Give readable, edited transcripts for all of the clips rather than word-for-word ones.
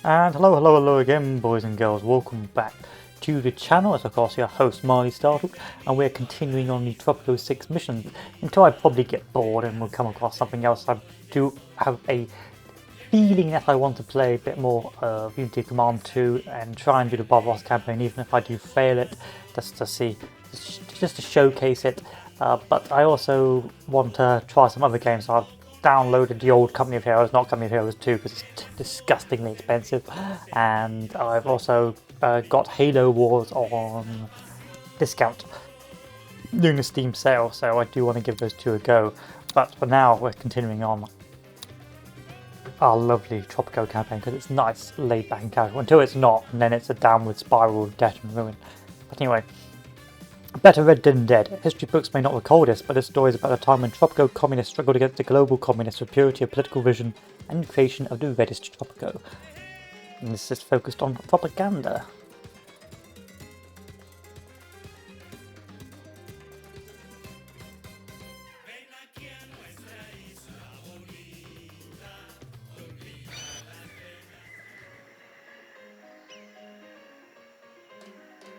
And hello again, boys and girls. Welcome back to the channel. It's of course your host Marley Startalk, and we're continuing on the Tropico 6 missions until I probably get bored and we'll come across something else. I do have a feeling that I want to play a bit more of Unity Command 2 and try and do the Bob Ross campaign, even if I do fail it, just to showcase it. But I also want to try some other games. So I've downloaded the old Company of Heroes, not Company of Heroes 2, because it's disgustingly expensive, and I've also got Halo Wars on discount during the Steam sale, so I do want to give those two a go. But for now, we're continuing on our lovely Tropico campaign because it's nice, laid back and casual until it's not, and then it's a downward spiral of death and ruin. But anyway, better read than dead. History books may not recall this, but this story is about a time when Tropico communists struggled against the global communists for purity of political vision and the creation of the reddest Tropico. And this is focused on propaganda.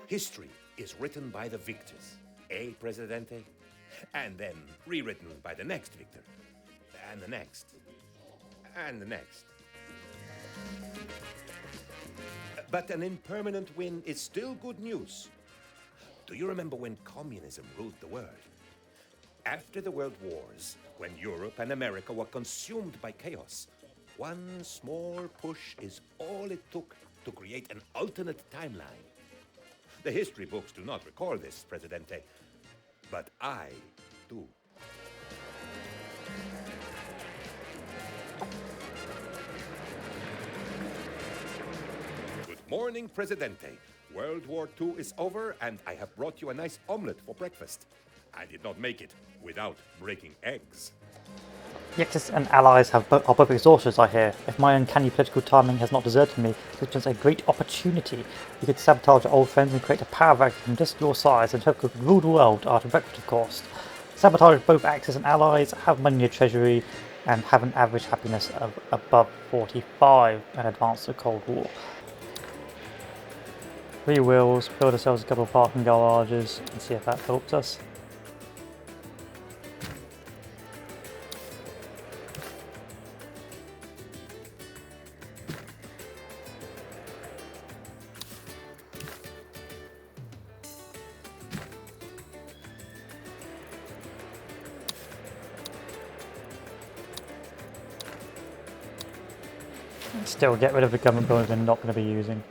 History is written by the victors, Presidente? And then rewritten by the next victor, and the next, and the next. But an impermanent win is still good news. Do you remember when communism ruled the world? After the World Wars, when Europe and America were consumed by chaos, one small push is all it took to create an alternate timeline. The history books do not recall this, Presidente, but I do. Good morning, Presidente. World War II is over, and I have brought you a nice omelet for breakfast. I did not make it without breaking eggs. The Axis and allies are both exhausted, I hear. If my uncanny political timing has not deserted me, this presents a great opportunity. You could sabotage your old friends and create a power vacuum just your size, and Tropico could rule the world at a record cost. Sabotage both Axis and allies, have money in your treasury, and have an average happiness of above 45 and advance the Cold War. 3 wheels, build ourselves a couple of parking garages, and see if that helps us. Still get rid of the government buildings we're not going to be using.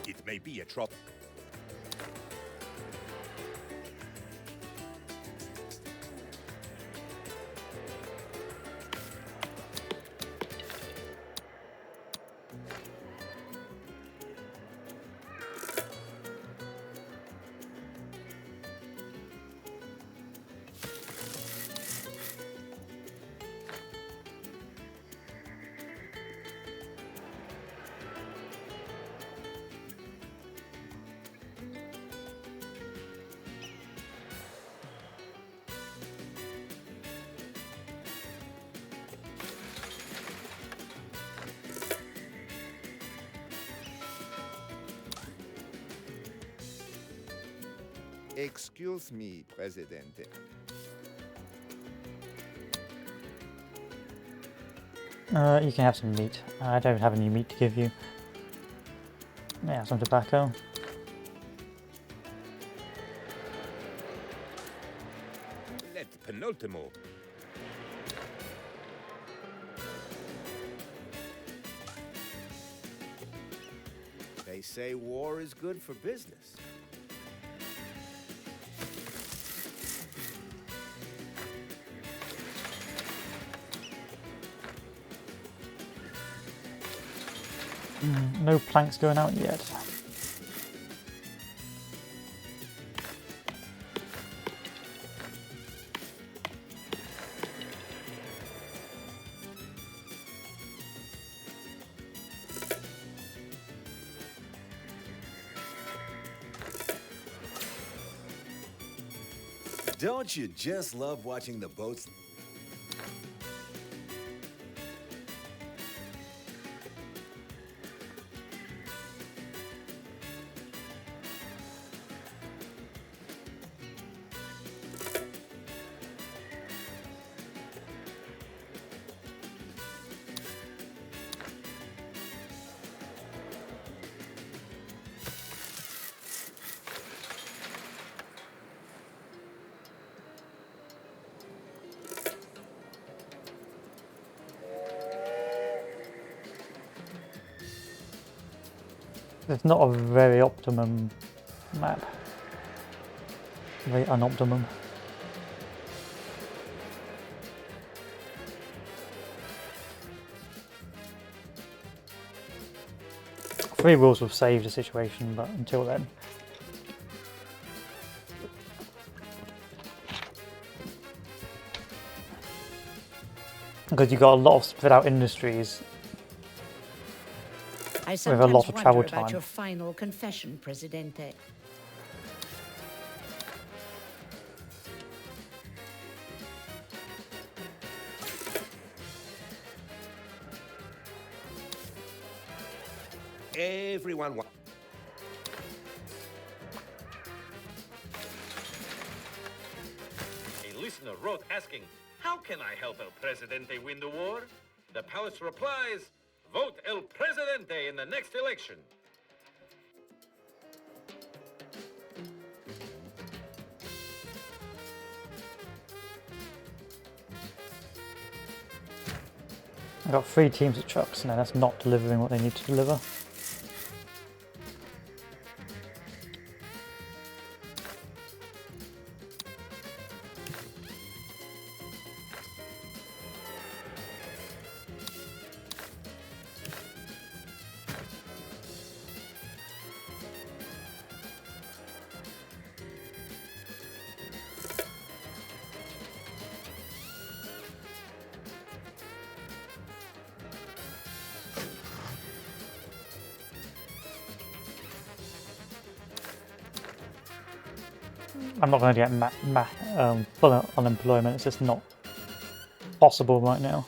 It may be a trop. Excuse me, Presidente. You can have some meat. I don't have any meat to give you. Yeah, some tobacco. Let penultimo. They say war is good for business. No planks going out yet. Don't you just love watching the boats? It's not a very optimum map. Very unoptimum. Free rules will save the situation, but until then. Because you've got a lot of spread out industries I with a sometimes lot of travel wonder about time. your final confession, Presidente. Everyone wa- A listener wrote asking, how can I help El Presidente win the war? The palace replies, vote El Presidente in the next election. I've got 3 teams of trucks, and that's not delivering what they need to deliver. I'm not going to get full unemployment, it's just not possible right now.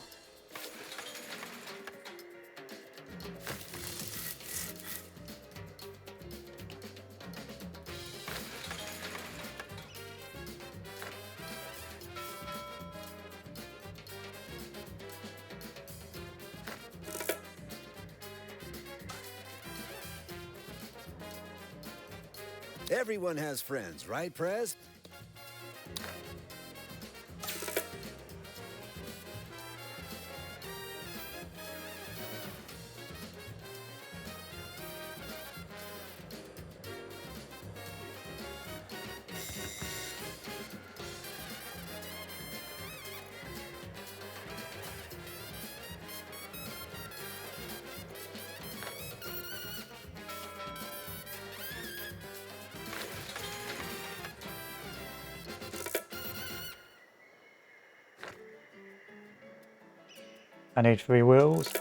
Everyone has friends, right, Prez? I need 3 wheels.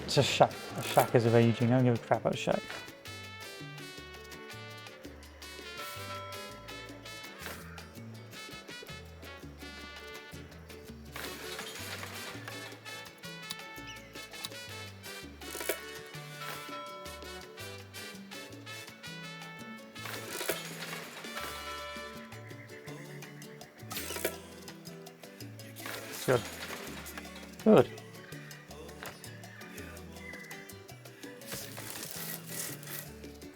It's a shack. A shack is raging. I don't give a crap about a shack. Good. Good.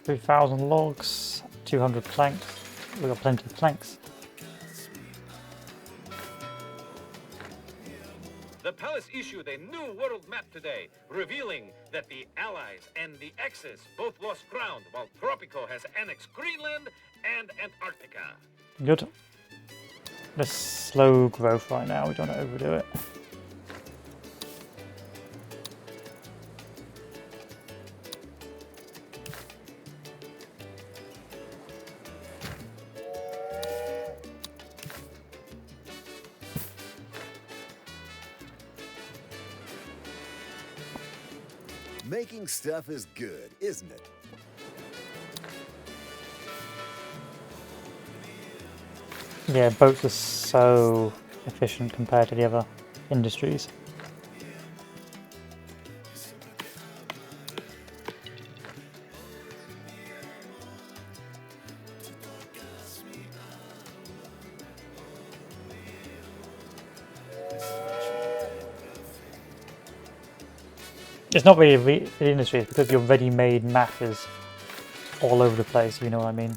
$3,000 logs, 200 planks. We've got plenty of planks. The palace issued a new world map today, revealing that the Allies and the Axis both lost ground, while Tropico has annexed Greenland and Antarctica. Good. This slow growth right now, we don't want to overdo it. Making stuff is good, isn't it? Yeah, boats are so efficient compared to the other industries. It's not really the industry, it's because your ready-made map is all over the place, if you know what I mean.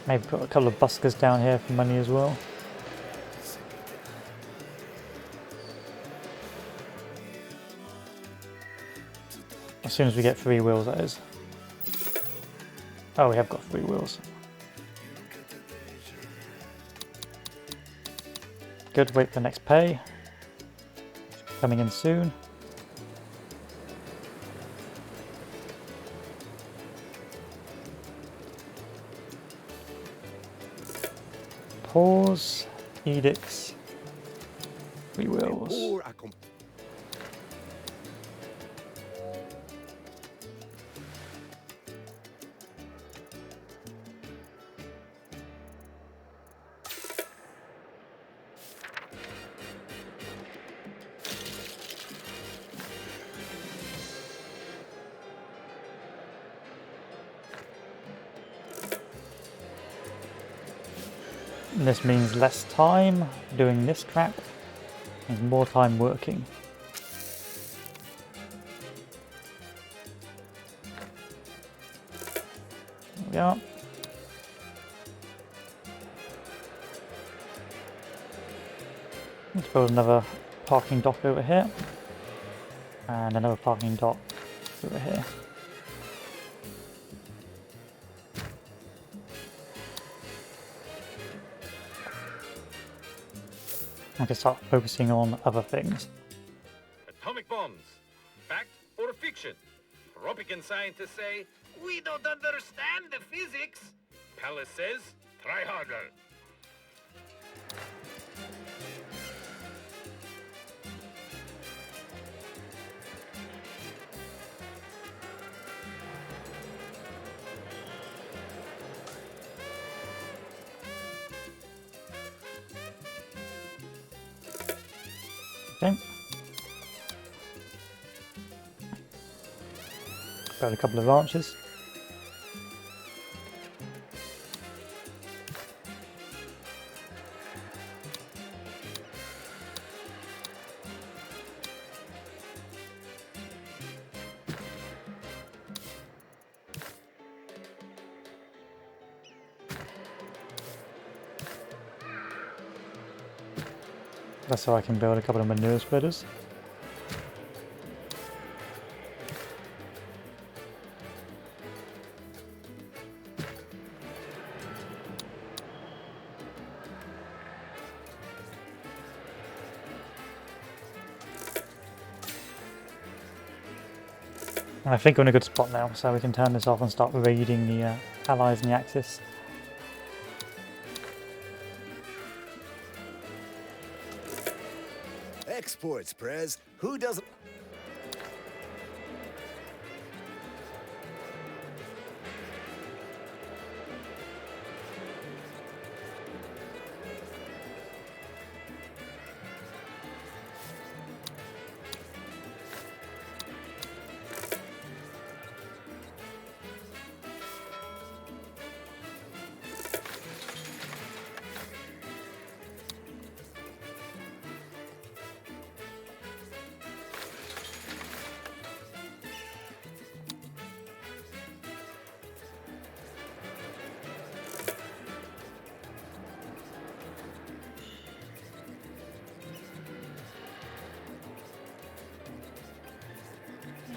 Maybe put a couple of buskers down here for money as well. As soon as we get 3 wheels, that is. Oh, we have got 3 wheels. Good, wait for the next pay. Coming in soon. Pause, edicts, 3 wheels. And this means less time doing this crap and more time working. There we are. Let's build another parking dock over here. And another parking dock over here. I can start focusing on other things. Atomic bombs. Fact or fiction? Tropican scientists say, we don't understand the physics. Palace says, try harder. Okay. Got a couple of ranches. That's so I can build a couple of manure spreaders. I think we're in a good spot now, so we can turn this off and start raiding the allies in the Axis. Exports, Prez. Who doesn't?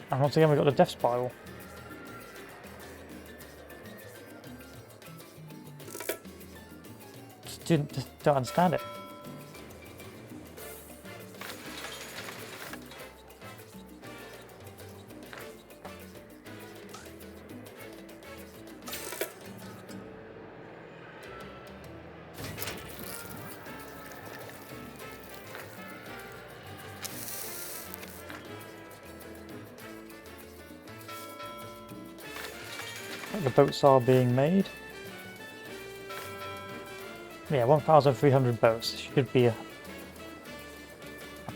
And once again we got the death spiral. Just don't understand it. The boats are being made. Yeah, 1,300 boats. Should be a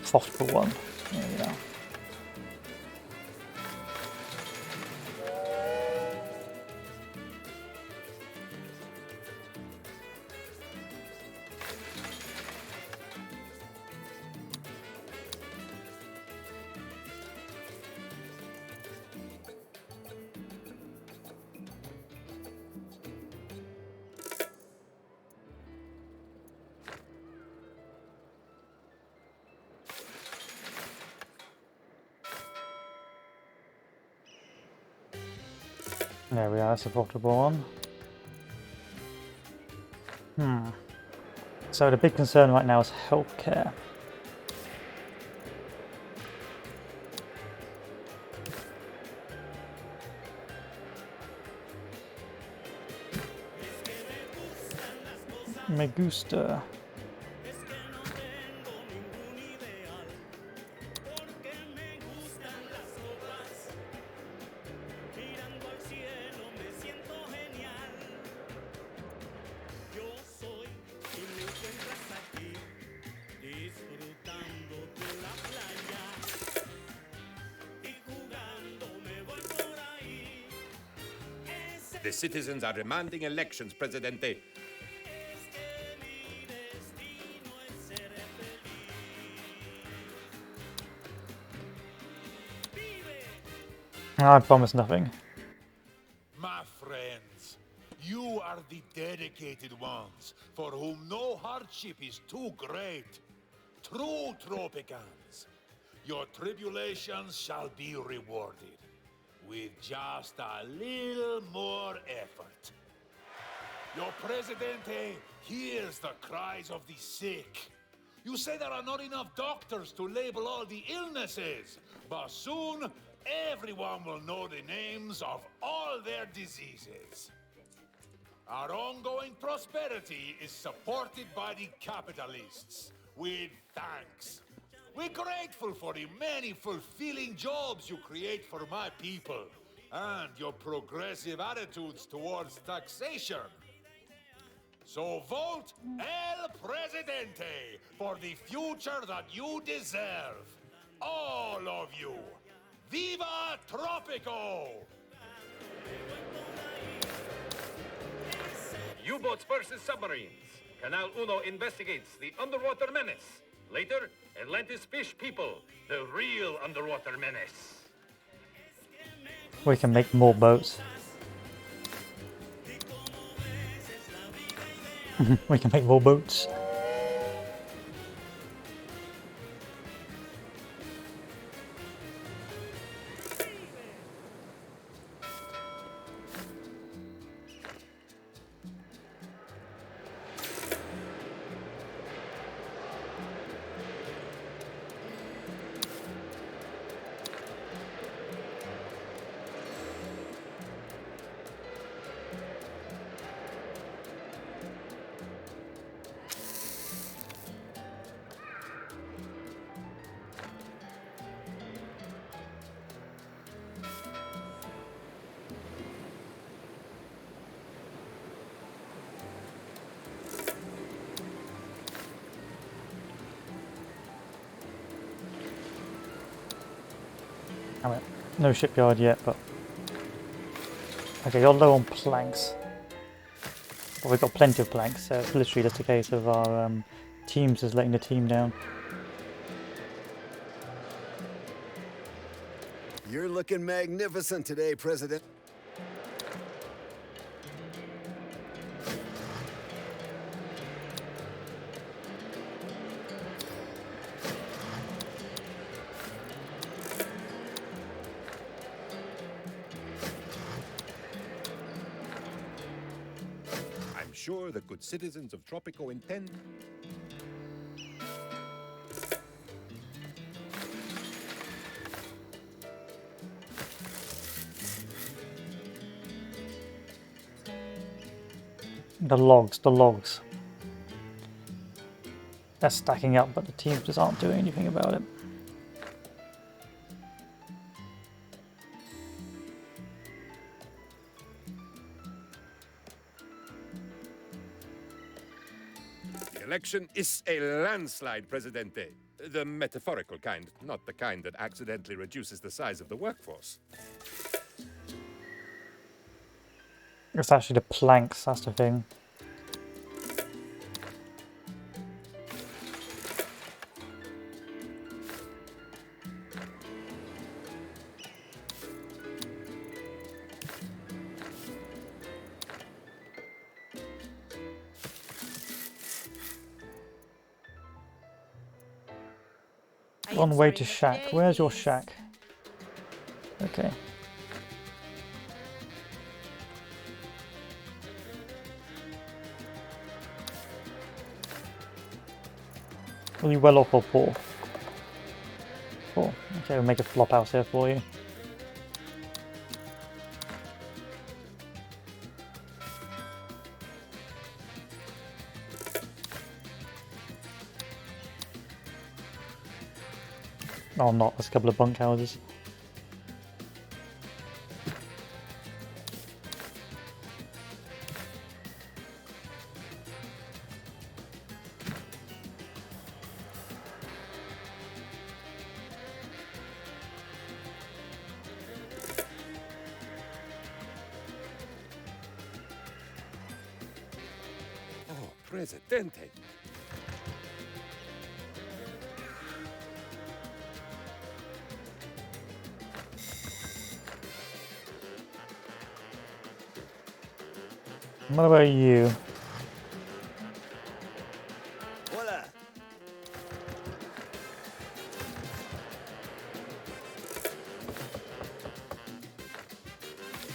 profitable one. There we go. There we are, that's a profitable one. So the big concern right now is healthcare. Me gusta. The citizens are demanding elections, Presidente. I promise nothing. My friends, you are the dedicated ones, for whom no hardship is too great. True Tropicans, your tribulations shall be rewarded, with just a little more effort. Your Presidente hears the cries of the sick. You say there are not enough doctors to label all the illnesses, but soon everyone will know the names of all their diseases. Our ongoing prosperity is supported by the capitalists, with thanks. We're grateful for the many fulfilling jobs you create for my people, and your progressive attitudes towards taxation. So vote El Presidente for the future that you deserve. All of you. Viva Tropico! U-boats versus submarines. Canal Uno investigates the underwater menace. Later, Atlantis fish people, the real underwater menace. We can make more boats. We can make more boats. I mean, no shipyard yet, but... Okay, you're low on planks. But we've got plenty of planks, so it's literally just a case of our teams just letting the team down. You're looking magnificent today, President. I'm sure the good citizens of Tropico intend. The logs. They're stacking up, but the teams just aren't doing anything about it. The election is a landslide, Presidente. The metaphorical kind, not the kind that accidentally reduces the size of the workforce. It's actually the planks, that's the thing. On way to shack. Where's your shack? Okay. Are you well off or poor? Poor. Okay, we'll make a flop house here for you. Oh, I'm not. There's a couple of bunk houses. Oh, Presidente. What about you? Voila.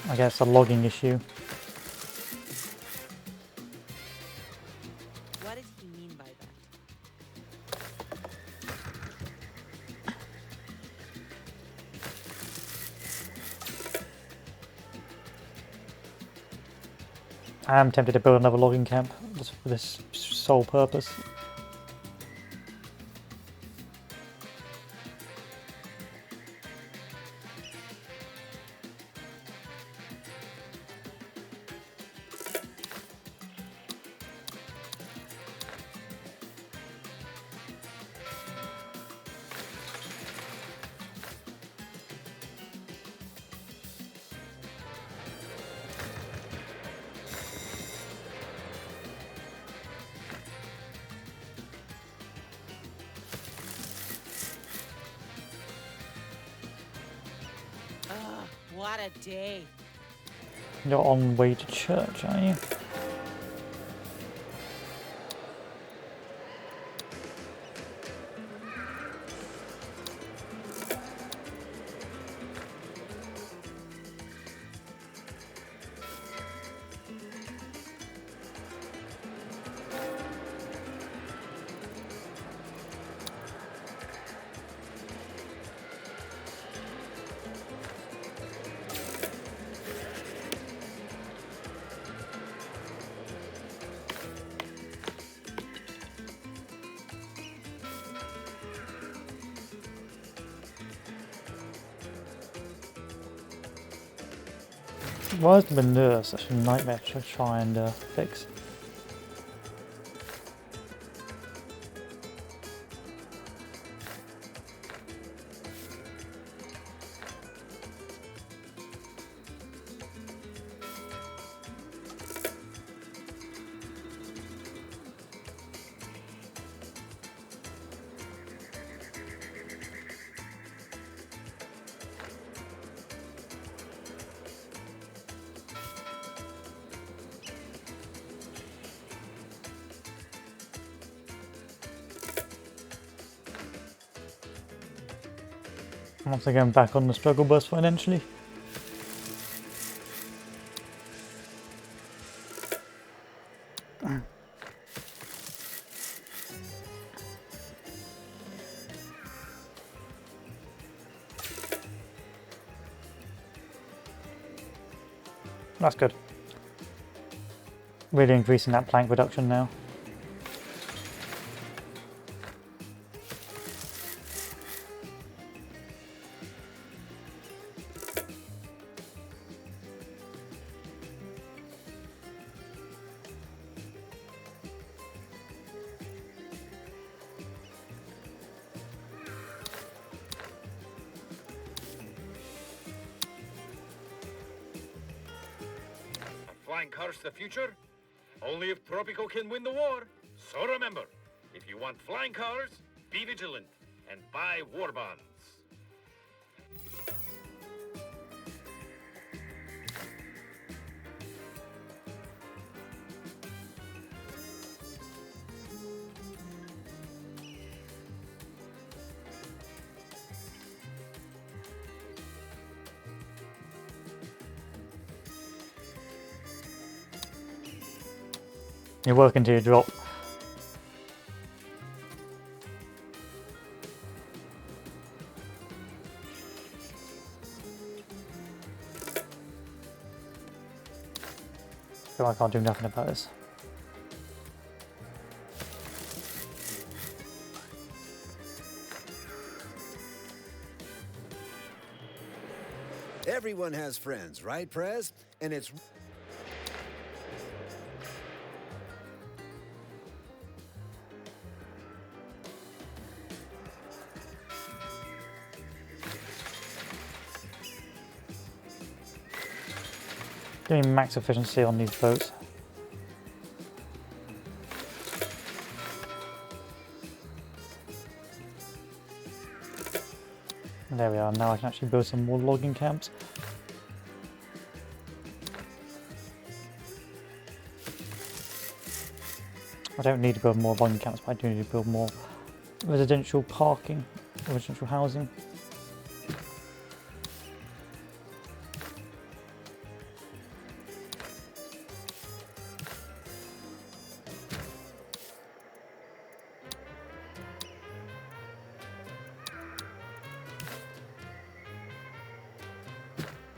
I guess a logging issue. What does he mean by that? I am tempted to build another logging camp just for this sole purpose. Ugh, what a day. You're on way to church, are you? Why is the manure such a nightmare to try and fix? Once again, back on the struggle bus financially. That's good. Really increasing that plank reduction now. Flying cars the future? Only if Tropico can win the war. So remember, if you want flying cars, be vigilant and buy war bonds. You're working to your drop. So I can't do nothing about this. Everyone has friends, right, Prez? And it's... Getting max efficiency on these boats. And there we are, now I can actually build some more logging camps. I don't need to build more logging camps, but I do need to build more residential parking, residential housing.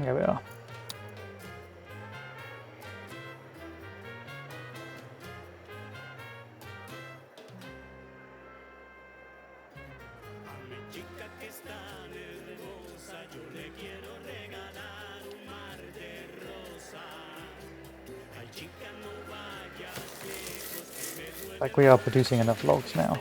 There we are. Like we are producing enough logs now.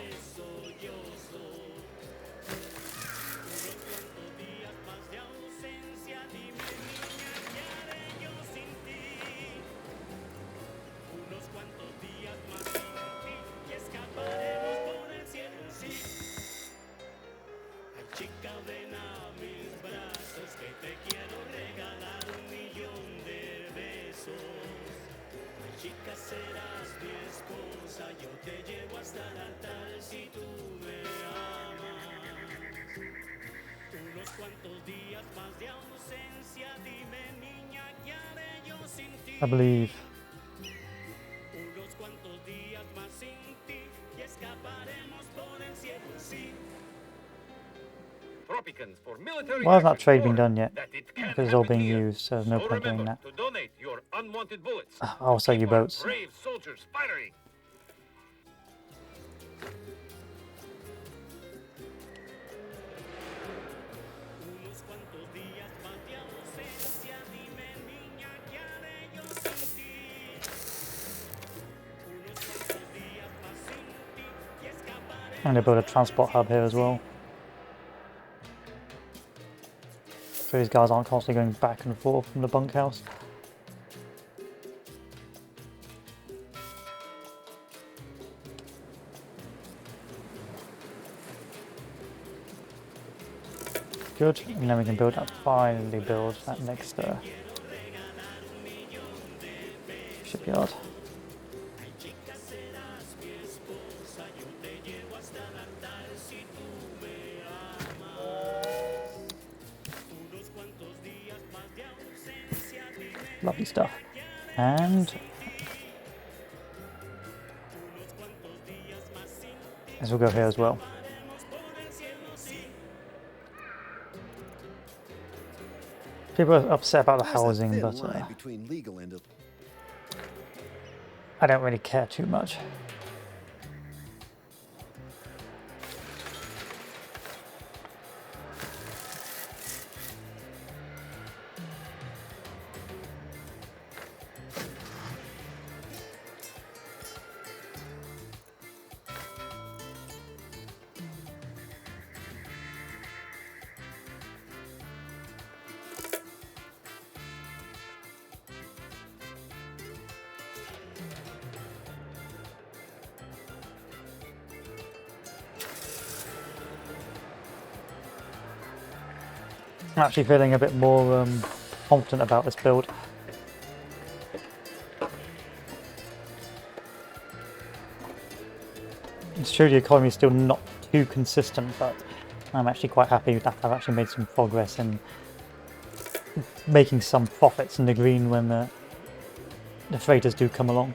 I believe. For military Why hasn't that action trade been or done yet? that it can Because it's all happen being here. used, so there's no So point doing remember that. to donate your unwanted bullets. I'll sell Keep you our boats. brave soldiers firing. I'm going to build a transport hub here as well. So these guys aren't constantly going back and forth from the bunkhouse. Good, and then we can build that, finally build that next shipyard. lovely stuff. And this will go here as well. People are upset about the There's a housing, thin but line between legal and I don't really care too much. I'm actually feeling a bit more confident about this build. It's true the economy is still not too consistent, but I'm actually quite happy that I've actually made some progress in making some profits in the green when the freighters do come along.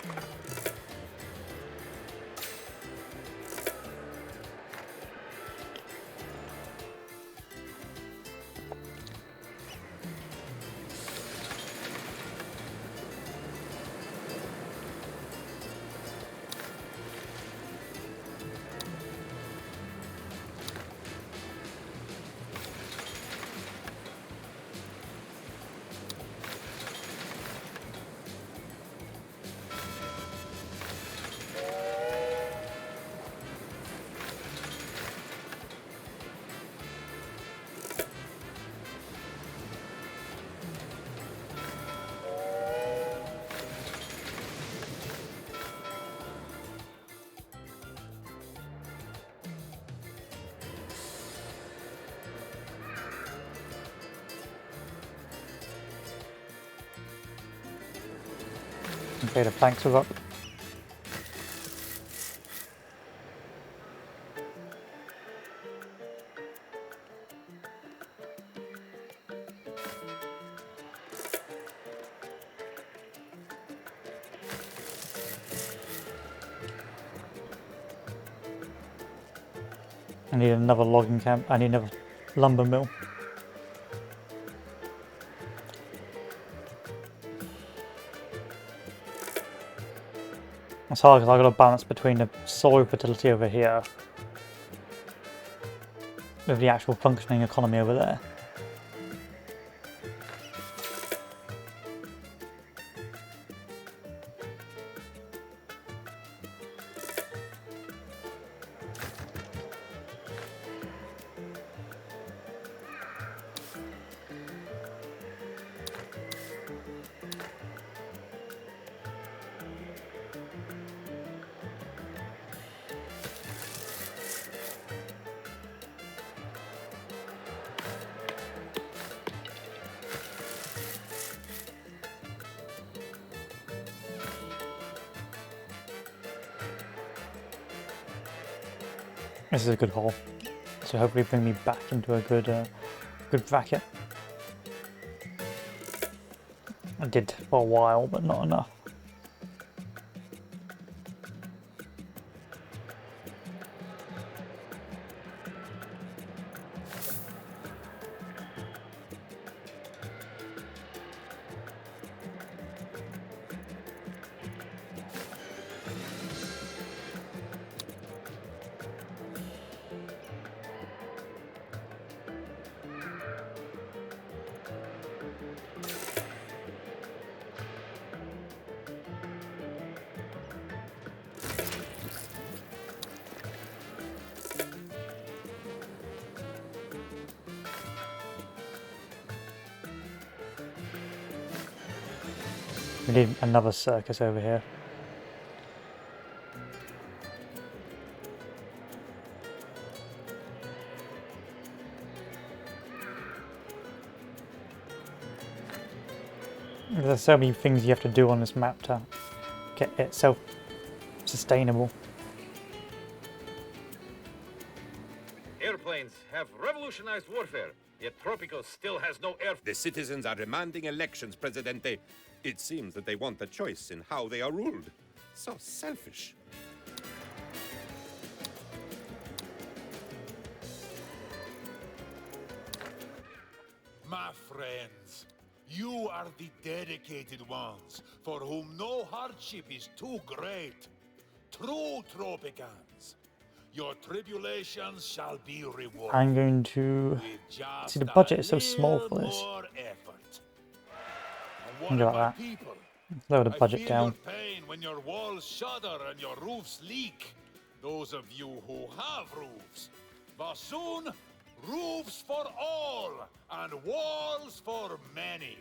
Okay, the planks are up. I need another logging camp. I need another lumber mill. It's hard because I've got to balance between the soil fertility over here with the actual functioning economy over there. This is a good hole, so hopefully bring me back into a good bracket. I did for a while, but not enough. We need another circus over here. There's so many things you have to do on this map to get it self-sustainable. Airplanes have revolutionized revolutionized warfare, yet Tropico still has no air. The citizens are demanding elections, Presidente. It seems that they want a choice in how they are ruled. So selfish. My friends, you are the dedicated ones, for whom no hardship is too great. True Tropicans. Your tribulations shall be rewarded. I'm going to with just see the budget is so a small little for this. more effort. And Think about my that. people? Lower the I budget feel down. your pain when your walls shudder and your roofs leak. Those of you who have roofs. But soon, roofs for all and walls for many.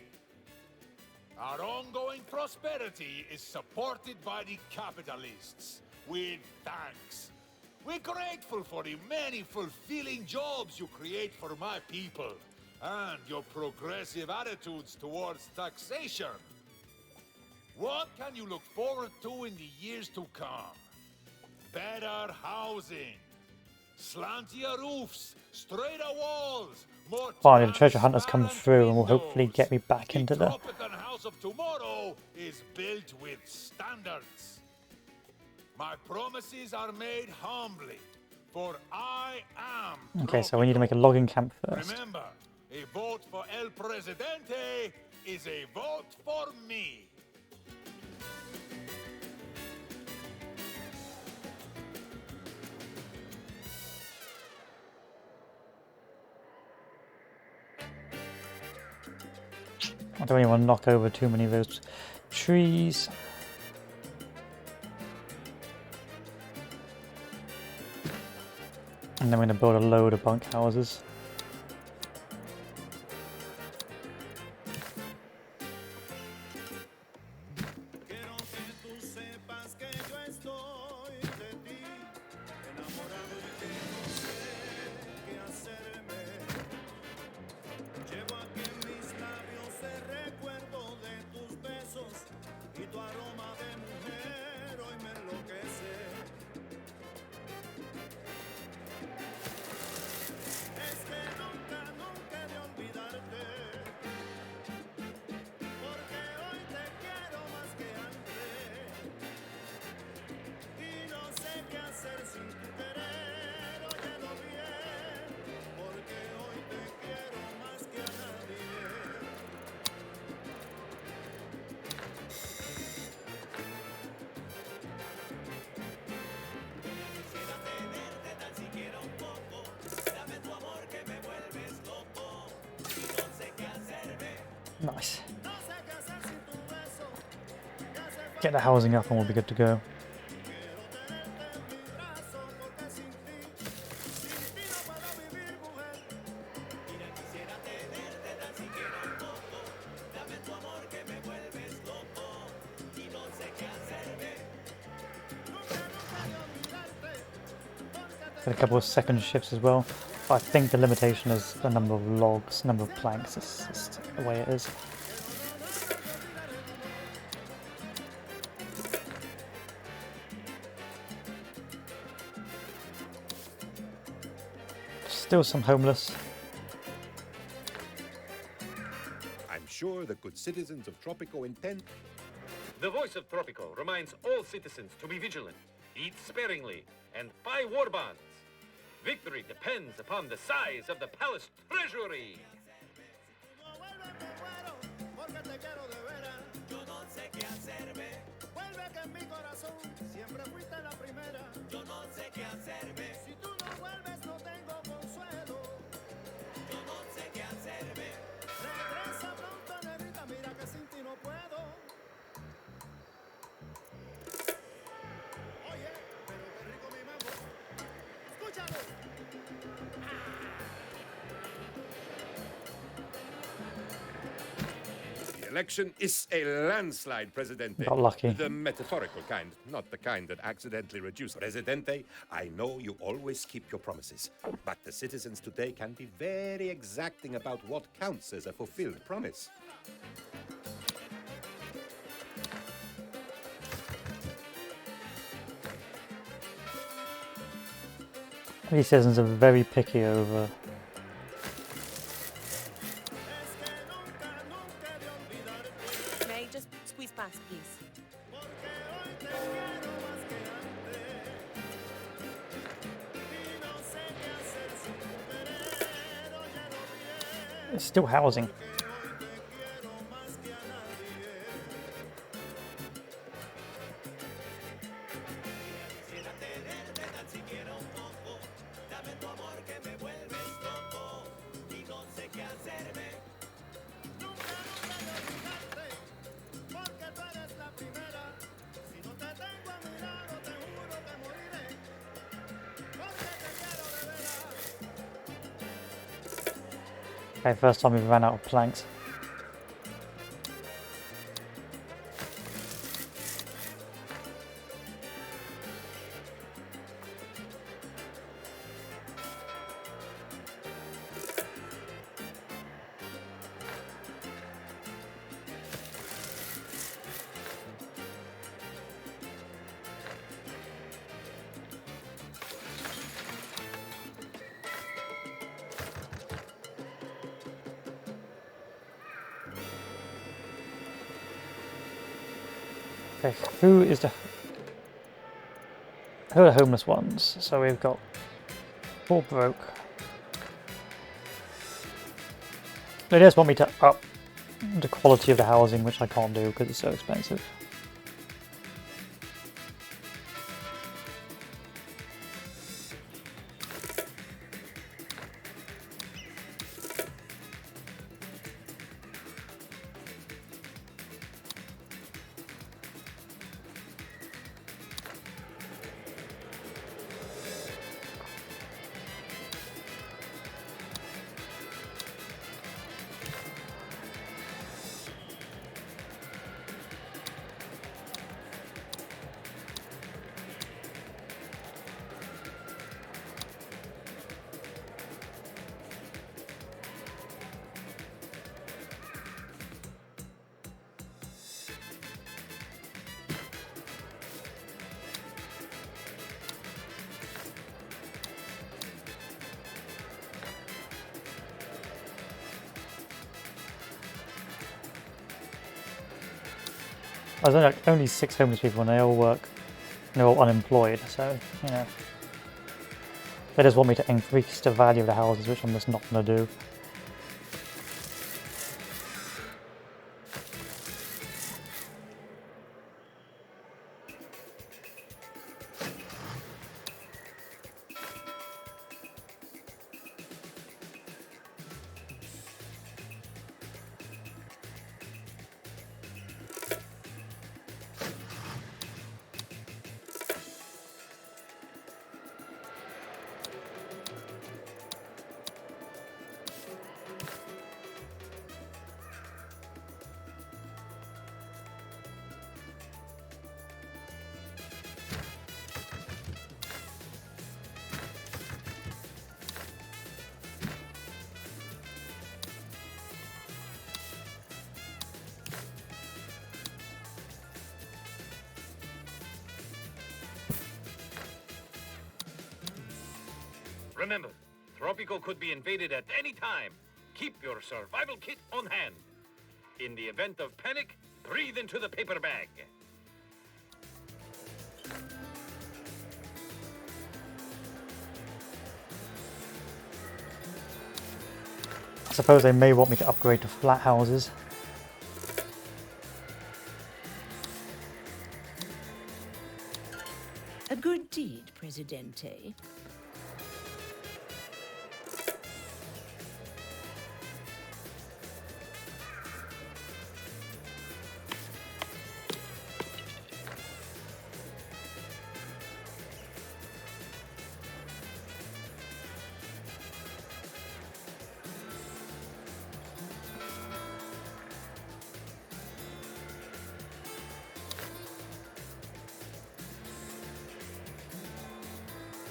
Our ongoing prosperity is supported by the capitalists. With thanks. We're grateful for the many fulfilling jobs you create for my people and your progressive attitudes towards taxation. What can you look forward to in the years to come? Better housing, slantier roofs, straighter walls, more Finally, the treasure hunters come transparent through and will hopefully windows. get me back into the... Tropican house of tomorrow is built with standards. My promises are made humbly, for I am Okay, so we need to Tropico. make a logging camp first. Remember, a vote for El Presidente is a vote for me. I don't even want to knock over too many of those trees. And then we're going to build a load of bunk houses. Nice. Get the housing up and we'll be good to go. Got a couple of second shifts as well. But I think the limitation is the number of logs, number of planks. It's just the way it is. Still some homeless. I'm sure the good citizens of Tropico intend. The voice of Tropico reminds all citizens to be vigilant, eat sparingly, and buy war bonds. Victory depends upon the size of the palace treasury. The election is a landslide, Presidente. Got lucky. The metaphorical kind, not the kind that accidentally reduced. Presidente, I know you always keep your promises, but the citizens today can be very exacting about what counts as a fulfilled promise. These citizens are very picky over pass, please. It's still housing. Okay, first time we've run out of planks. Okay, who are the homeless ones? So we've got 4 broke. They just want me to up the quality of the housing, which I can't do because it's so expensive. There's only 6 homeless people and they all work, and they're all unemployed, so, you know. They just want me to increase the value of the houses, which I'm just not going to do. Remember, Tropico could be invaded at any time. Keep your survival kit on hand. In the event of panic, breathe into the paper bag. I suppose they may want me to upgrade to flat houses. A good deed, Presidente.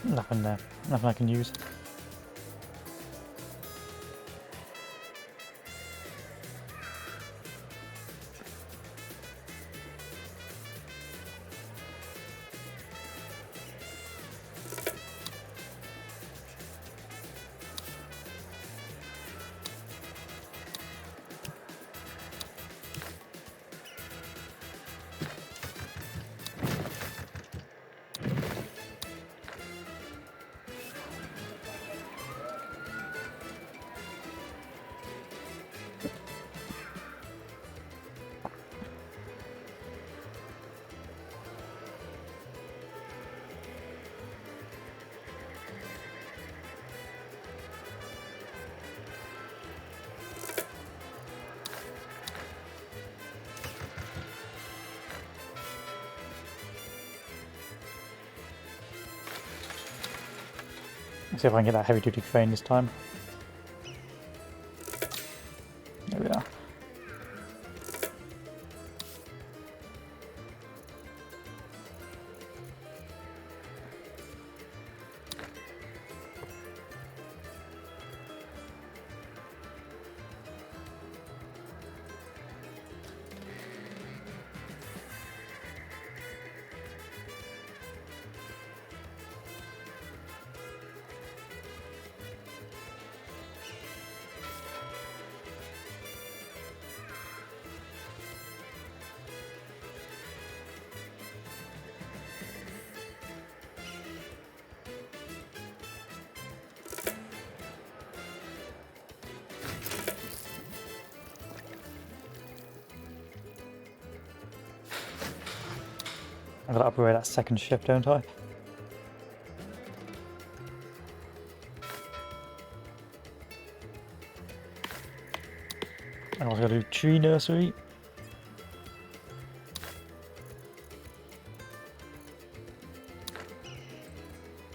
Nothing there. Nothing I can use. Let's see if I can get that heavy duty train this time. There we are. I've got to upgrade that second ship, don't I? And I was going to do tree nursery.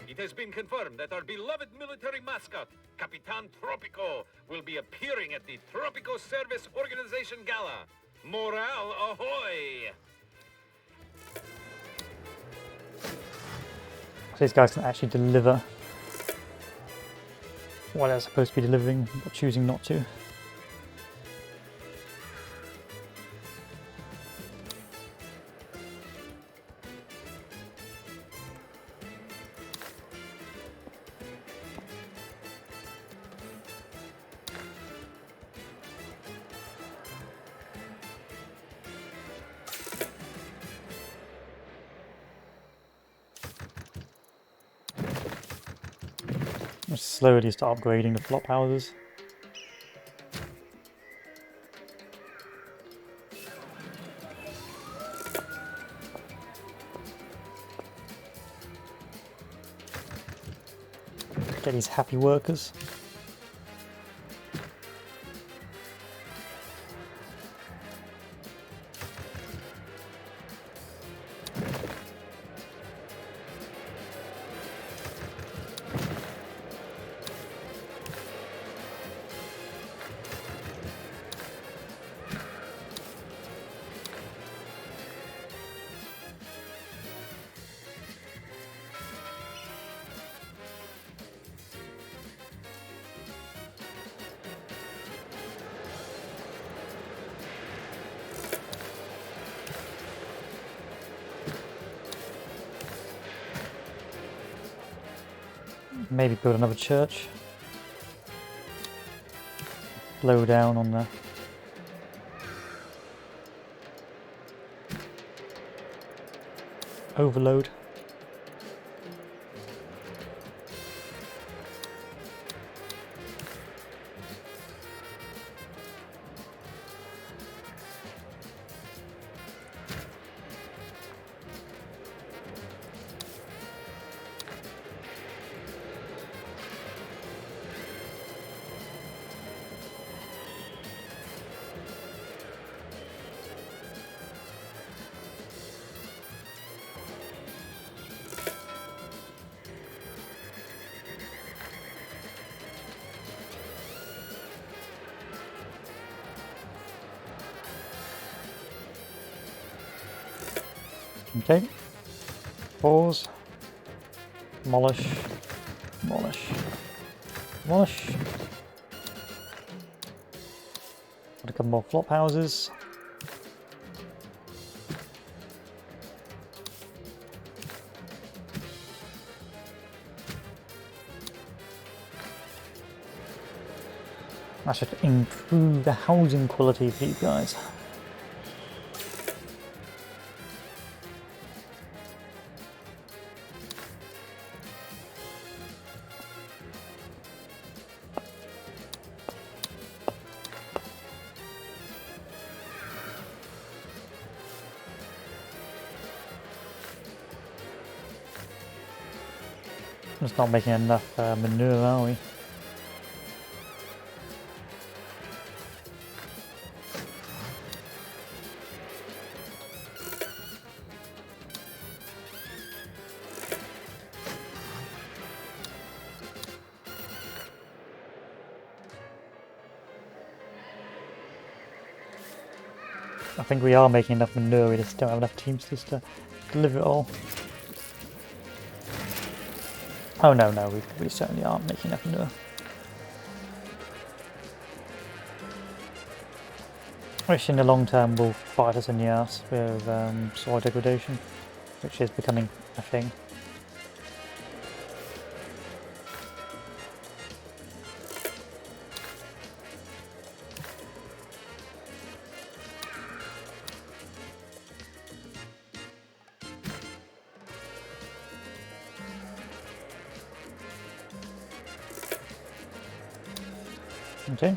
It has been confirmed that our beloved military mascot, Capitan Tropico, will be appearing at the Tropico Service Organization Gala. Morale ahoy! So these guys can actually deliver what they're supposed to be delivering, but choosing not to. Just slowly start upgrading the flop houses. Get these happy workers. Maybe build another church. Blow down on the overload. Okay. Pause. Demolish. Demolish. Demolish. Got a couple more flop houses. That should improve the housing quality for you guys. Just not making enough manure, are we? I think we are making enough manure, we just don't have enough teamsters to deliver it all. Oh no, we certainly aren't making enough manure. Which in the long term will bite us in the ass with soil degradation, which is becoming a thing. Okay.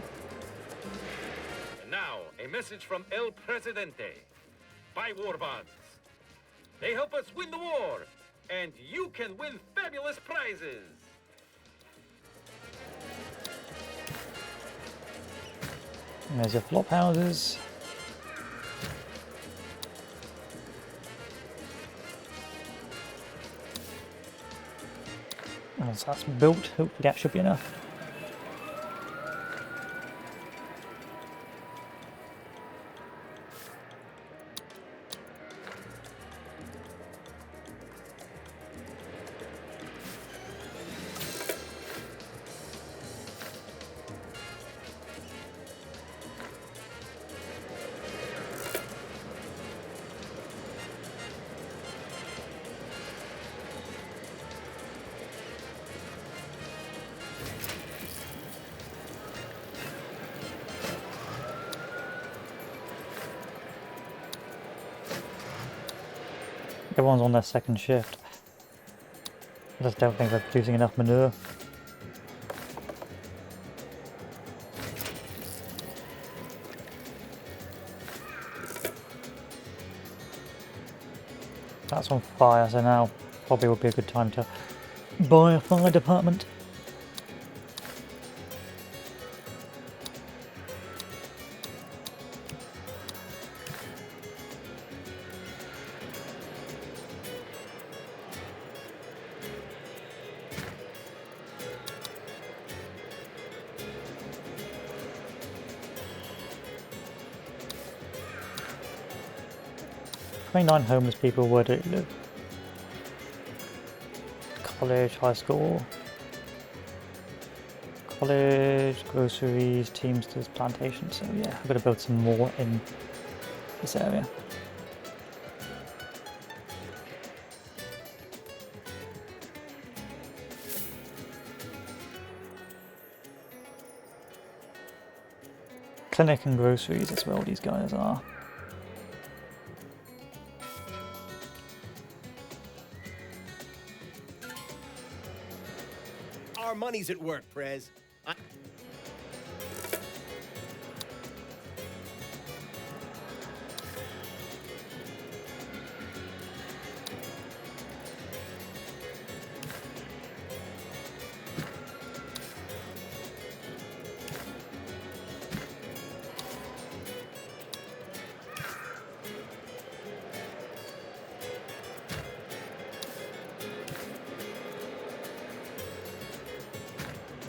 And now, a message from El Presidente. Buy war bonds. They help us win the war, and you can win fabulous prizes. And there's your flop houses. Once that's built, hopefully that should be enough. Everyone's on their second shift. I just don't think they're producing enough manure. That's on fire, so now probably would be a good time to buy a fire department. "29 homeless people, where do you live?" College, high school, college, groceries, teamsters, plantations. So yeah, I've got to build some more in this area. Clinic and groceries as well, these guys are. Our money's at work, Prez.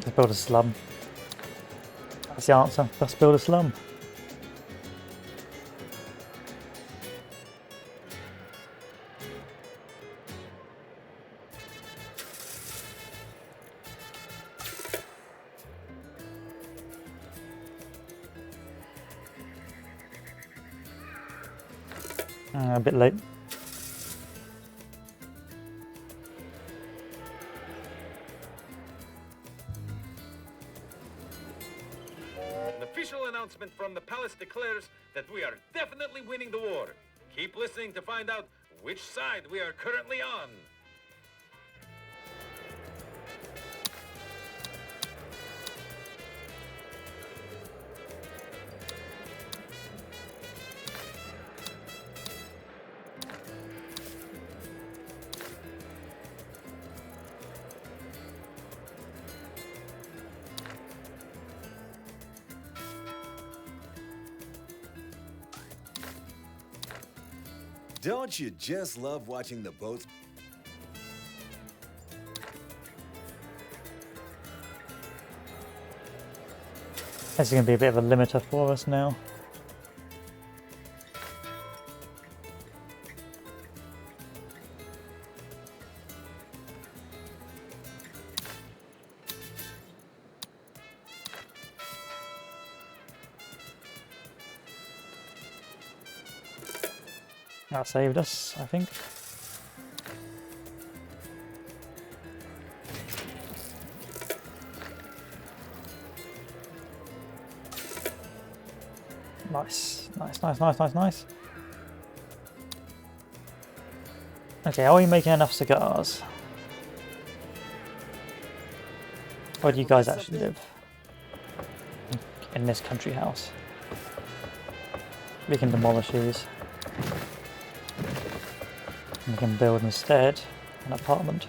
Let's build a slum. That's the answer. Let's build a slum. A bit late. An official announcement from the palace declares that we are definitely winning the war. Keep listening to find out which side we are currently on. Don't you just love watching the boats? This is going to be a bit of a limiter for us now. That saved us, I think. Nice, nice, nice, nice, nice, nice. Okay, are we making enough cigars? Where do you guys actually live? In this country house. We can demolish these. And we can build instead an apartment.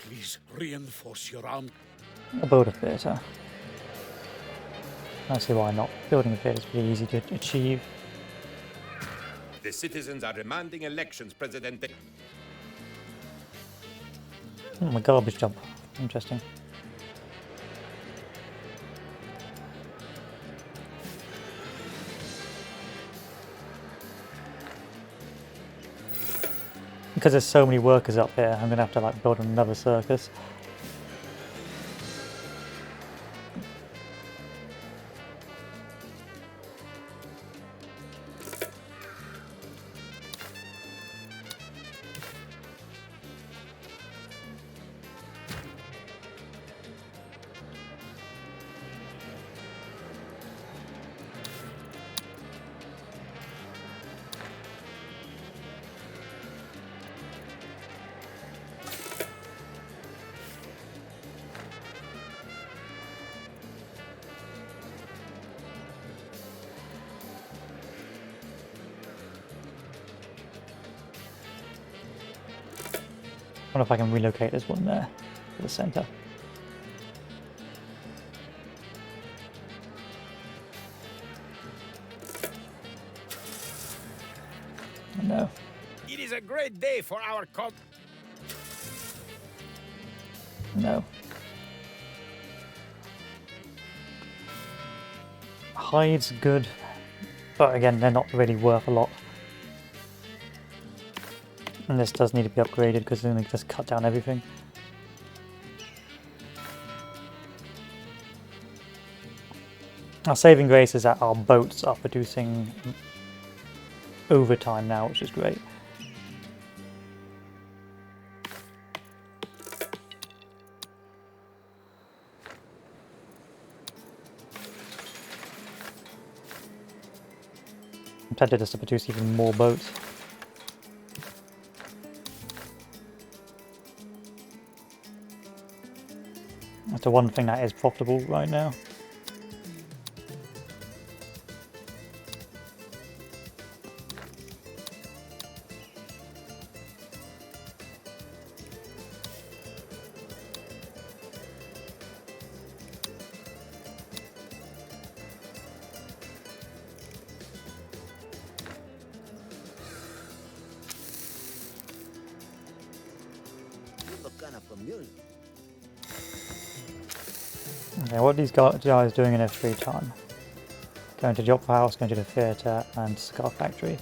Please reinforce your arm. I'll build a theatre. I see why not. Building a theatre is pretty easy to achieve. The citizens are demanding elections, Presidente. A garbage dump. Interesting. Because there's so many workers up here, I'm gonna have to like build another circus. I wonder if I can relocate this one there to the center. No. It is a great day for our No. Hide's good, but again, they're not really worth a lot. And this does need to be upgraded because then they just cut down everything. Our saving grace is that our boats are producing overtime now, which is great. I'm tempted just to produce even more boats. That's the one thing that is profitable right now. You look kind of familiar. Okay, what are these guys doing in their free time? Going to the opera house, going to the theatre and cigar factory.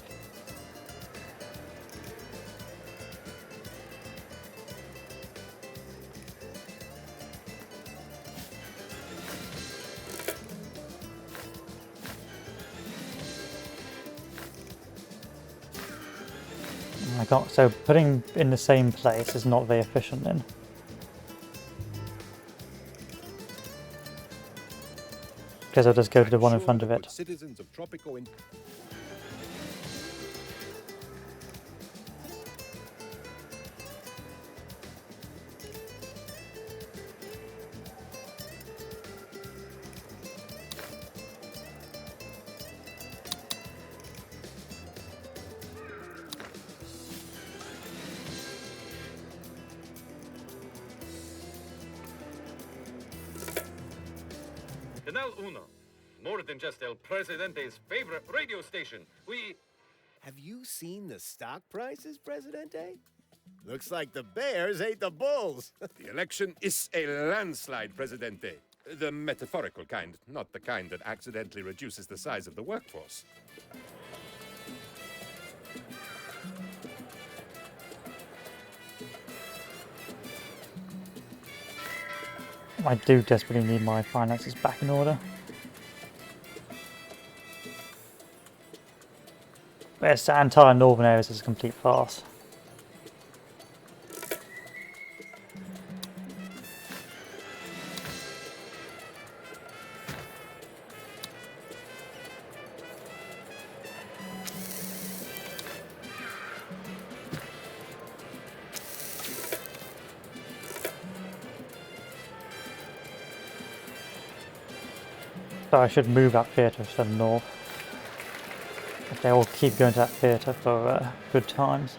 So putting in the same place is not very efficient then. Because I'll just go to the one in front of it. Citizens of Tropico in Canal Uno, more than just El Presidente's favorite radio station. We Have you seen the stock prices, Presidente? Looks like the bears ate the bulls. The election is a landslide, Presidente. The metaphorical kind, not the kind that accidentally reduces the size of the workforce. I do desperately need my finances back in order. But yes, the entire northern areas is a complete farce. So I should move that theatre to the north. If they all keep going to that theatre for good times.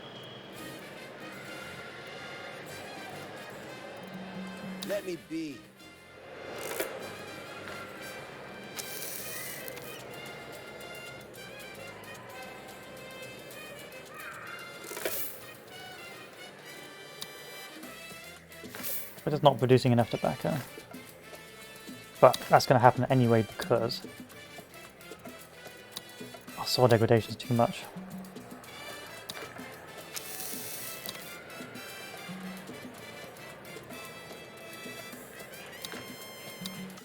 Let me be. But it's not producing enough tobacco. But that's going to happen anyway because our soil degradation is too much.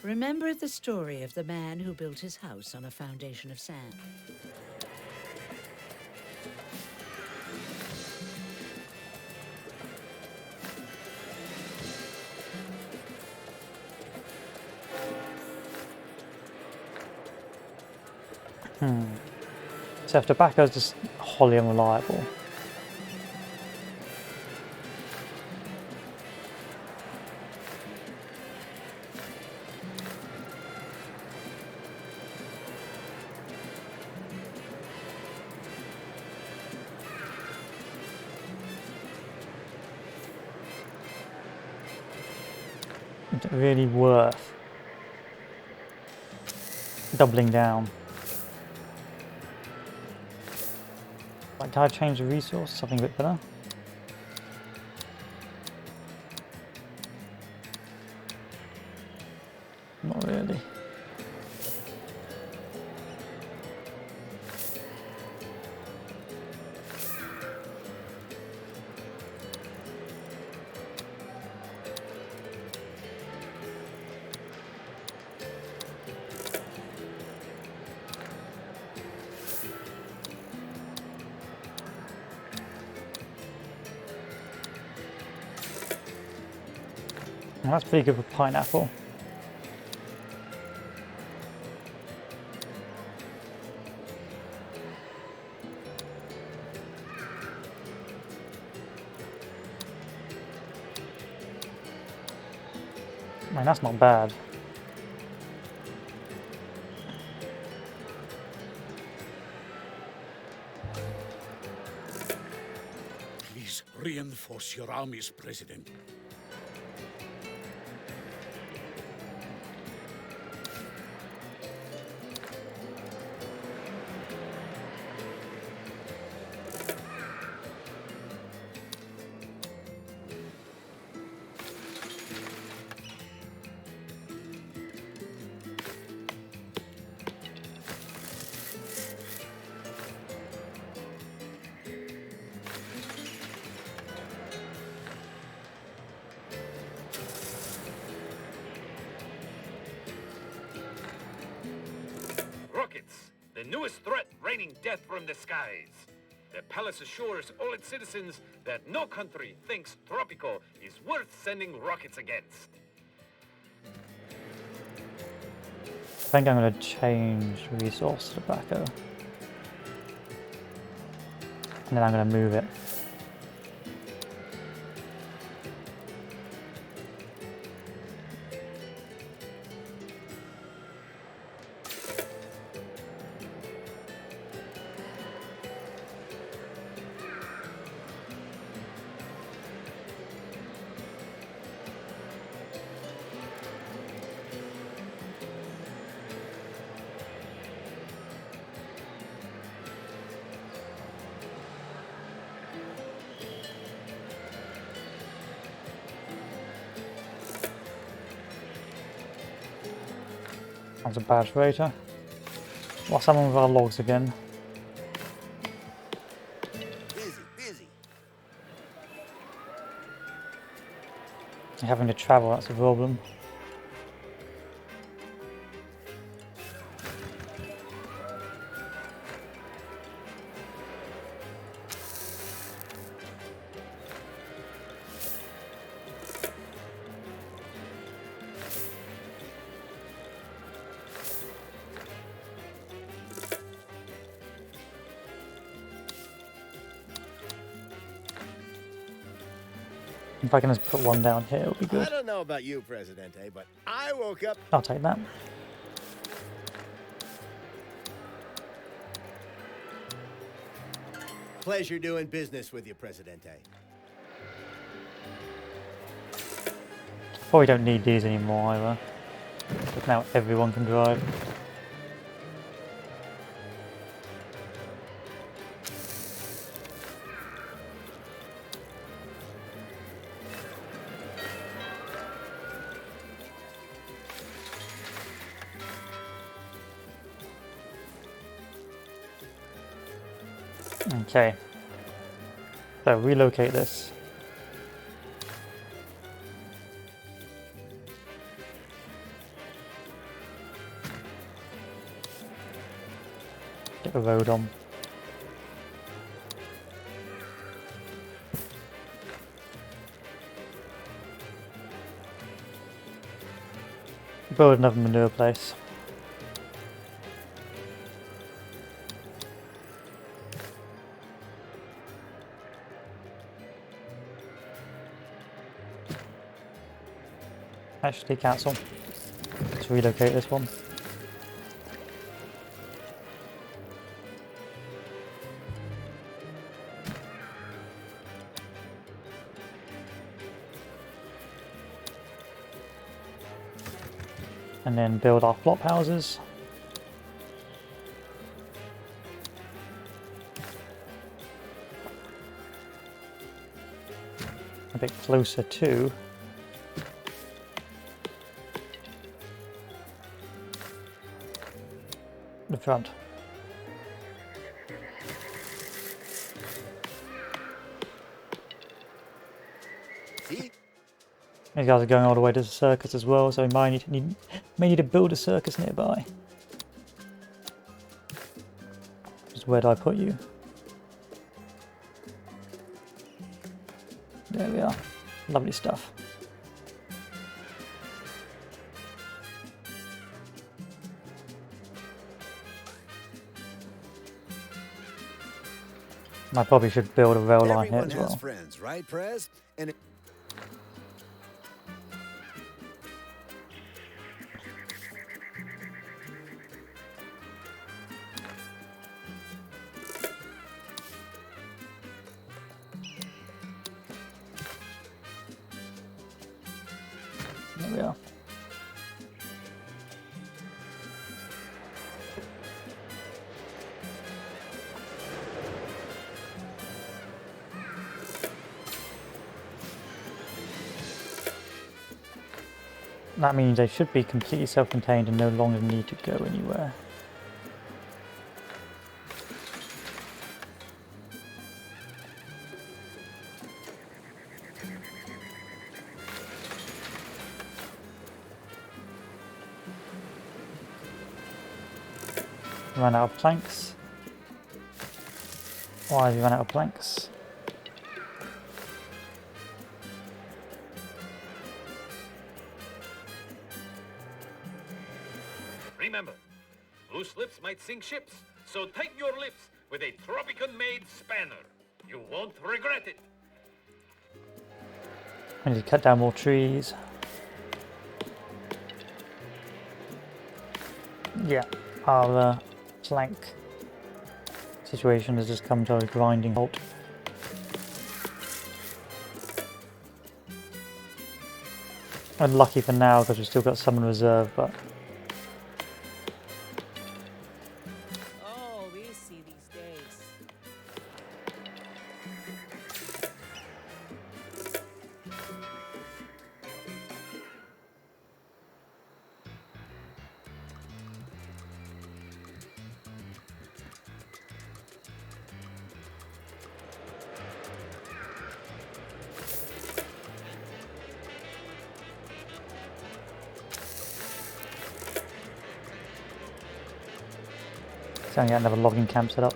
Remember the story of the man who built his house on a foundation of sand? So if tobacco is just wholly unreliable, is it really worth doubling down? Like, can I change the resource? Something a bit better? Not really. Well, that's pretty good for pineapple. I mean, that's not bad. Please reinforce your armies, President. Rockets, the newest threat raining death from the skies. The palace assures all its citizens that no country thinks Tropico is worth sending rockets against. I think I'm going to change resource tobacco. And then I'm going to move it. Comes a bad freighter. What's happening with our logs again? Busy. Having to travel, that's a problem. If I can just put one down here, it'll be I good. don't know about you, Presidente, but I woke up. I'll take that. Pleasure doing business with you, Presidente. Probably don't need these anymore either. Because now everyone can drive. Okay. So relocate this. Get the road on. Build another manure place. Actually cancel. Let's relocate this one. And then build our flop houses. A bit closer to the front. See? These guys are going all the way to the circus as well, so we may need to build a circus nearby. Just where do I put you? There we are. Lovely stuff. I probably should build a rail line here Everyone as has well. friends, right, Prez? And There we are. That means they should be completely self-contained and no longer need to go anywhere. Run out of planks. Why have you run out of planks? Remember, loose lips might sink ships, so tighten your lips with a Tropican-made spanner. You won't regret it. I need to cut down more trees. Yeah, our plank situation has just come to a grinding halt. Unlucky for now because we've still got some in reserve, but Oh, we see these days. Go and get another logging camp set up.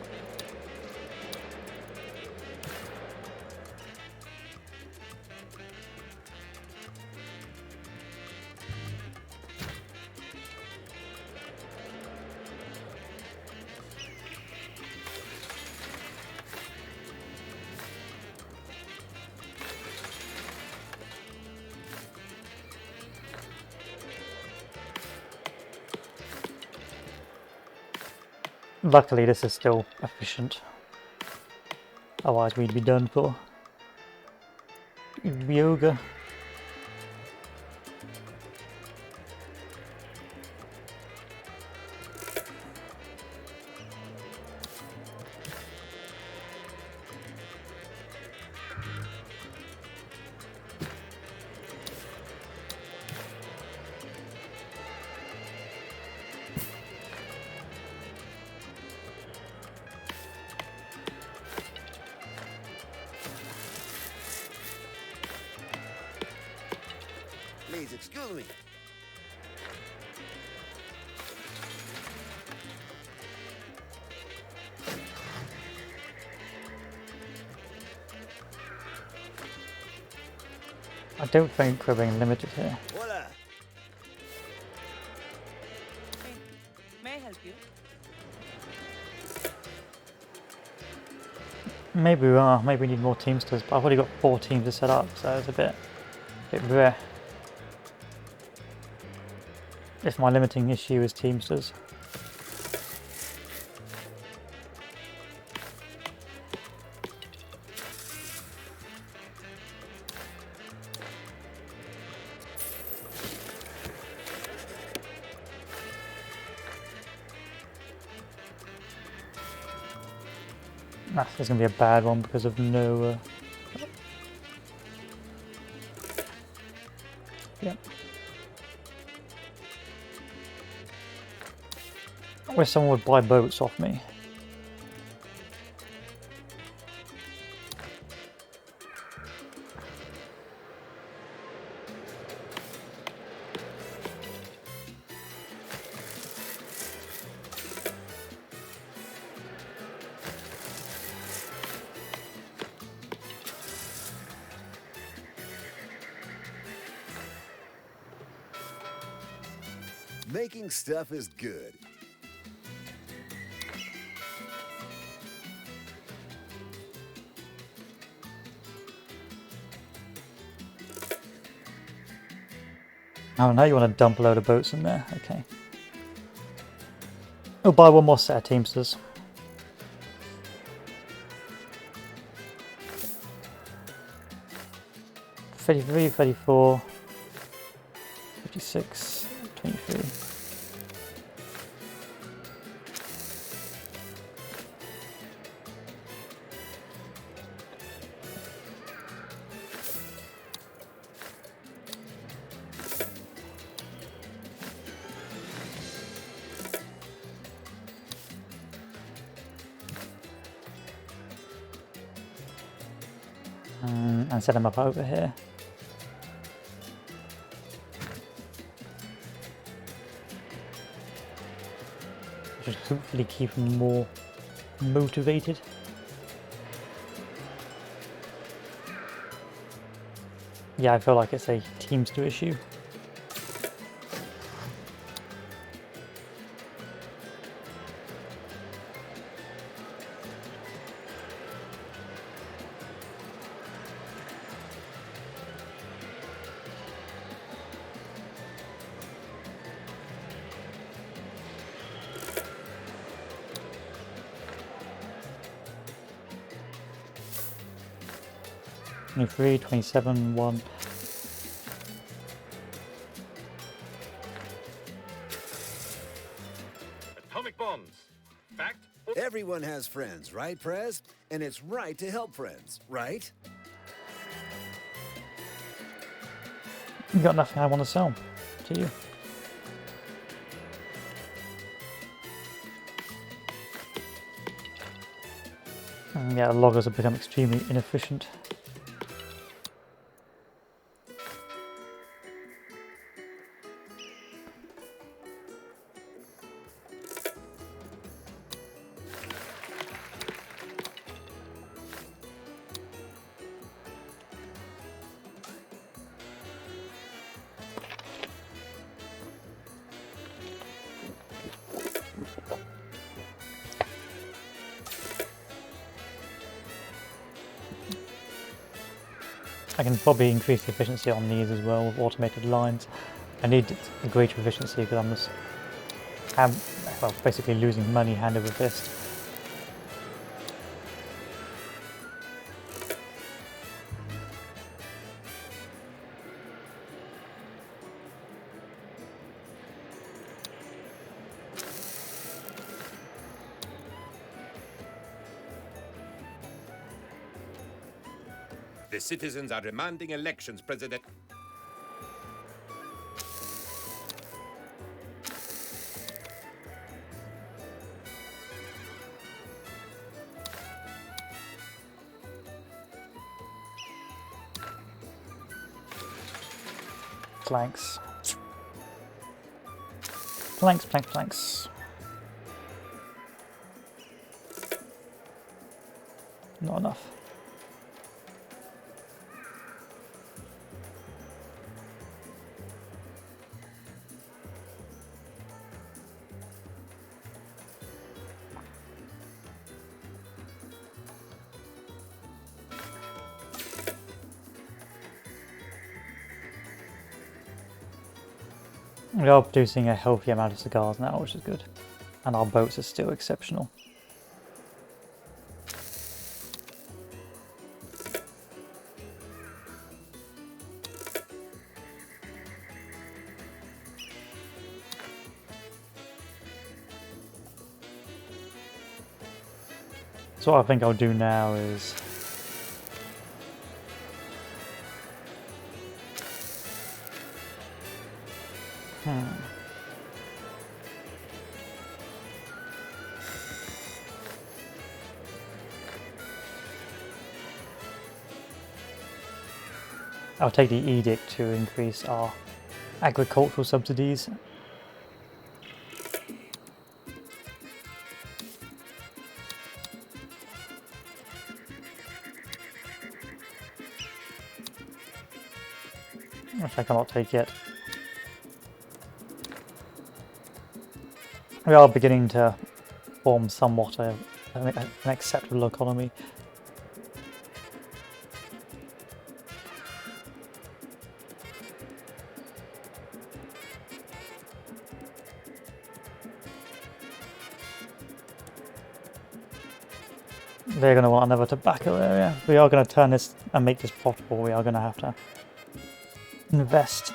Luckily this is still efficient, otherwise we'd be done for. Yoga. Please excuse me. I don't think we're being limited here. Voila. Hey, may I help you? Maybe we are, maybe we need more teamsters, but I've already got 4 teams to set up, so it's a bit rare. If my limiting issue is teamsters. Nah, this is going to be a bad one because of no... Yep. I wish someone would buy boats off me. Making stuff is good. Oh, now you want to dump a load of boats in there? Okay. We'll buy one more set of teamsters. $33, $34, $56, $23. And set them up over here. Should hopefully keep them more motivated. Yeah, I feel like it's a teamster issue. $23, $27, $1. Atomic bombs. Fact? Everyone has friends, right, Prez? And it's right to help friends, right? You got nothing I want to sell to you. And yeah, loggers have become extremely inefficient. I can probably increase the efficiency on these as well with automated lines. I need a greater efficiency because well, basically losing money hand over fist. The citizens are demanding elections, President. Planks. Planks, planks, planks. Not enough. We are producing a healthy amount of cigars now, which is good. And our boats are still exceptional. So what I think I'll do now is I'll take the edict to increase our agricultural subsidies. Which I cannot take yet. We are beginning to form somewhat an acceptable economy. They're going to want another tobacco area. We are going to turn this and make this profitable. We are going to have to invest.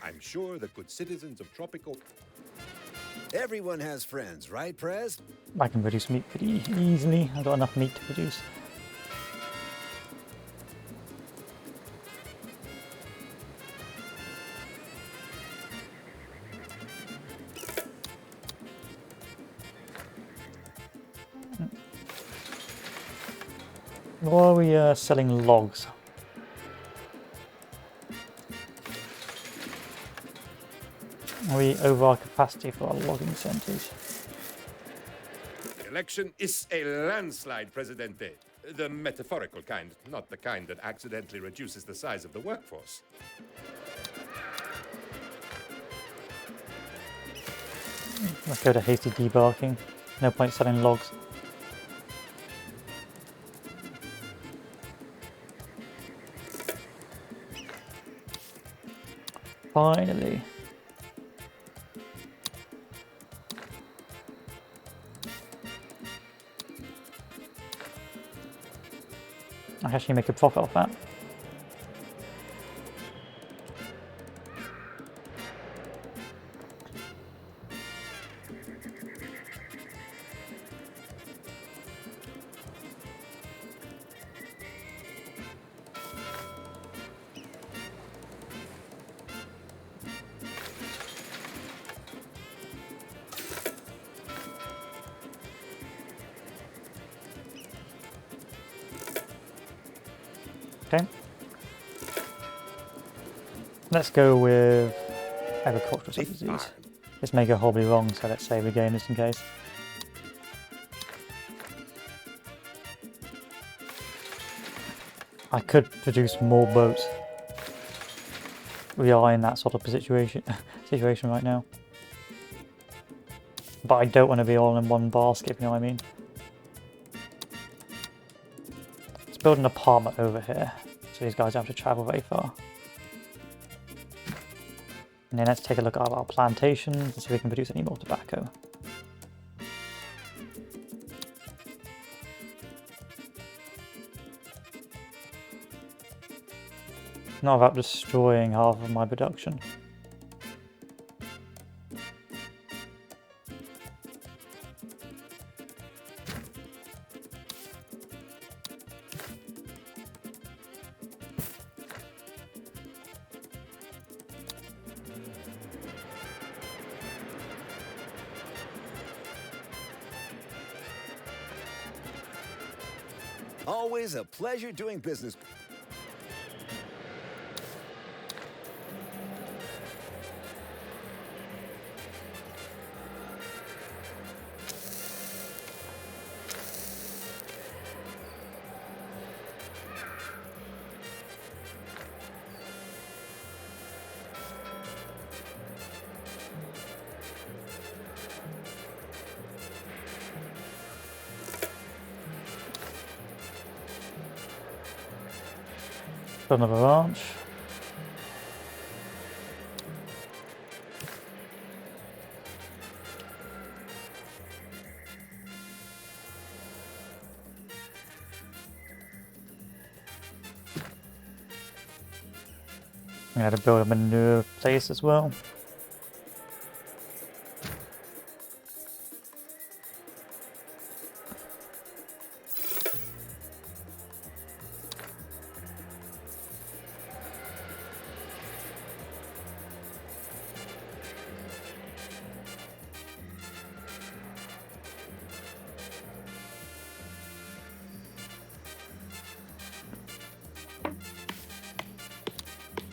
I'm sure the good citizens of Tropico... Everyone has friends, right, Prez? I can produce meat pretty easily. I've got enough meat to produce. Or are we selling logs? Are we over our capacity for our logging centres? The election is a landslide, Presidente. The metaphorical kind, not the kind that accidentally reduces the size of the workforce. Let's go to hasty debarking. No point selling logs. Finally. I actually make a profit off that. Okay. Let's go with agricultural subsidies. This may go horribly wrong, so let's save again just in case. I could produce more boats. We are in that sort of situation right now. But I don't want to be all in one basket, if you know what I mean. Let's build an apartment over here, so these guys don't have to travel very far. And then let's take a look at our plantations and see if we can produce any more tobacco. Not about destroying half of my production. Always a pleasure doing business. Build another ranch. I had to build a manure place as well.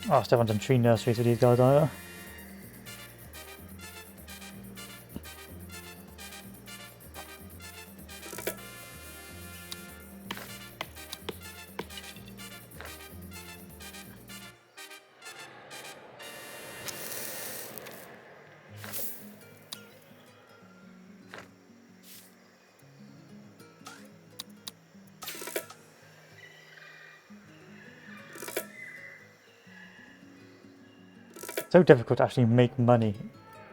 Oh, I still haven't done tree nurseries with these guys either. So difficult to actually make money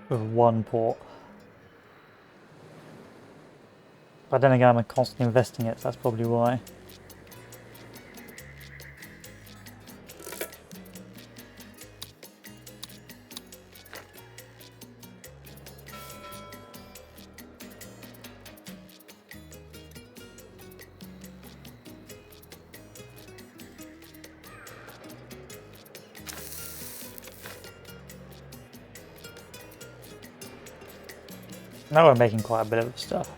with one port. But then again, I'm constantly investing it, so that's probably why. Now we're making quite a bit of stuff.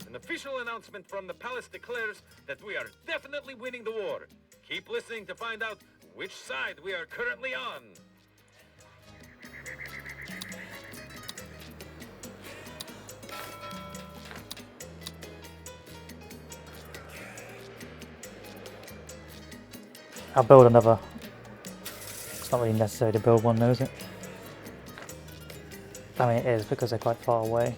An official announcement from the palace declares that we are definitely winning the war. Keep listening to find out which side we are currently on. I'll build another. It's not really necessary to build one though, is it? I mean it is because they're quite far away.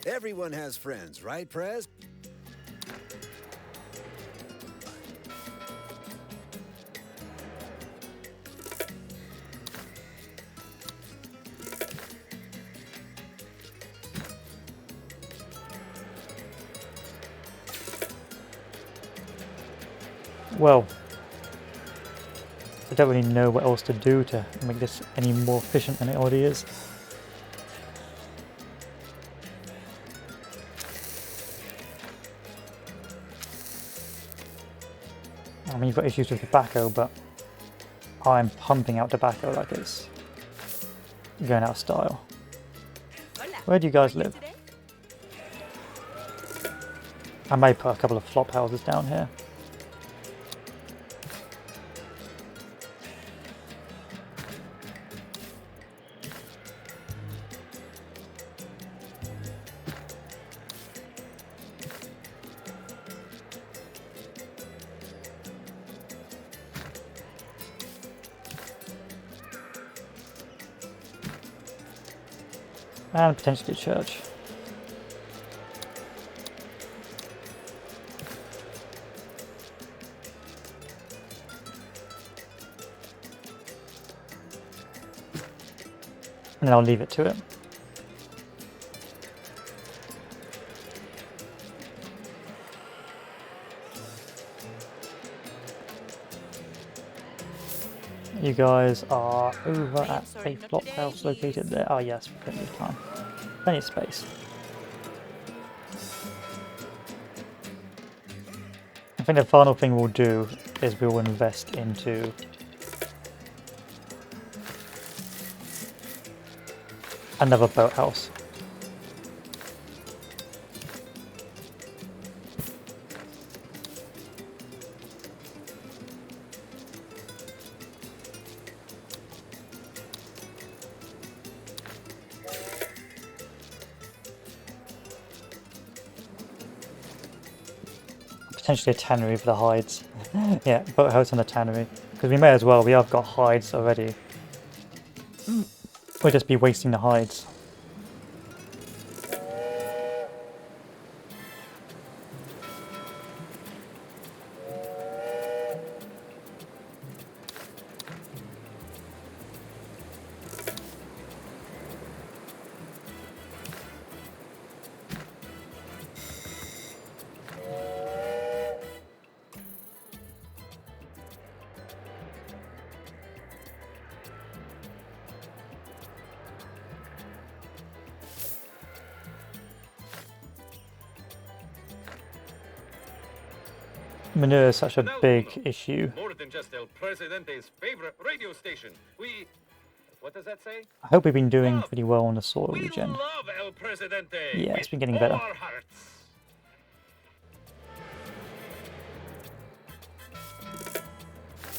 Everyone has friends, right, Prez? Well, I don't really know what else to do to make this any more efficient than it already is. I mean, you've got issues with tobacco, but I'm pumping out tobacco like it's going out of style. Hola. Where do you guys How are live? today? I may put a couple of flop houses down here. And potentially a church. And then I'll leave it to it. You guys are over at a flop house located there. Oh yes, plenty of time. Plenty of space. I think the final thing we'll do is we'll invest into another boathouse. Potentially a tannery for the hides. Yeah, boathouse and a tannery. Because we may as well, we have got hides already. We'll just be wasting the hides. Manure is such a big issue. More than just El Presidente's favorite radio station. What does that say? I hope we've been doing pretty well on the soil We regen. love El Presidente. Yeah, it's with been getting all better. our hearts.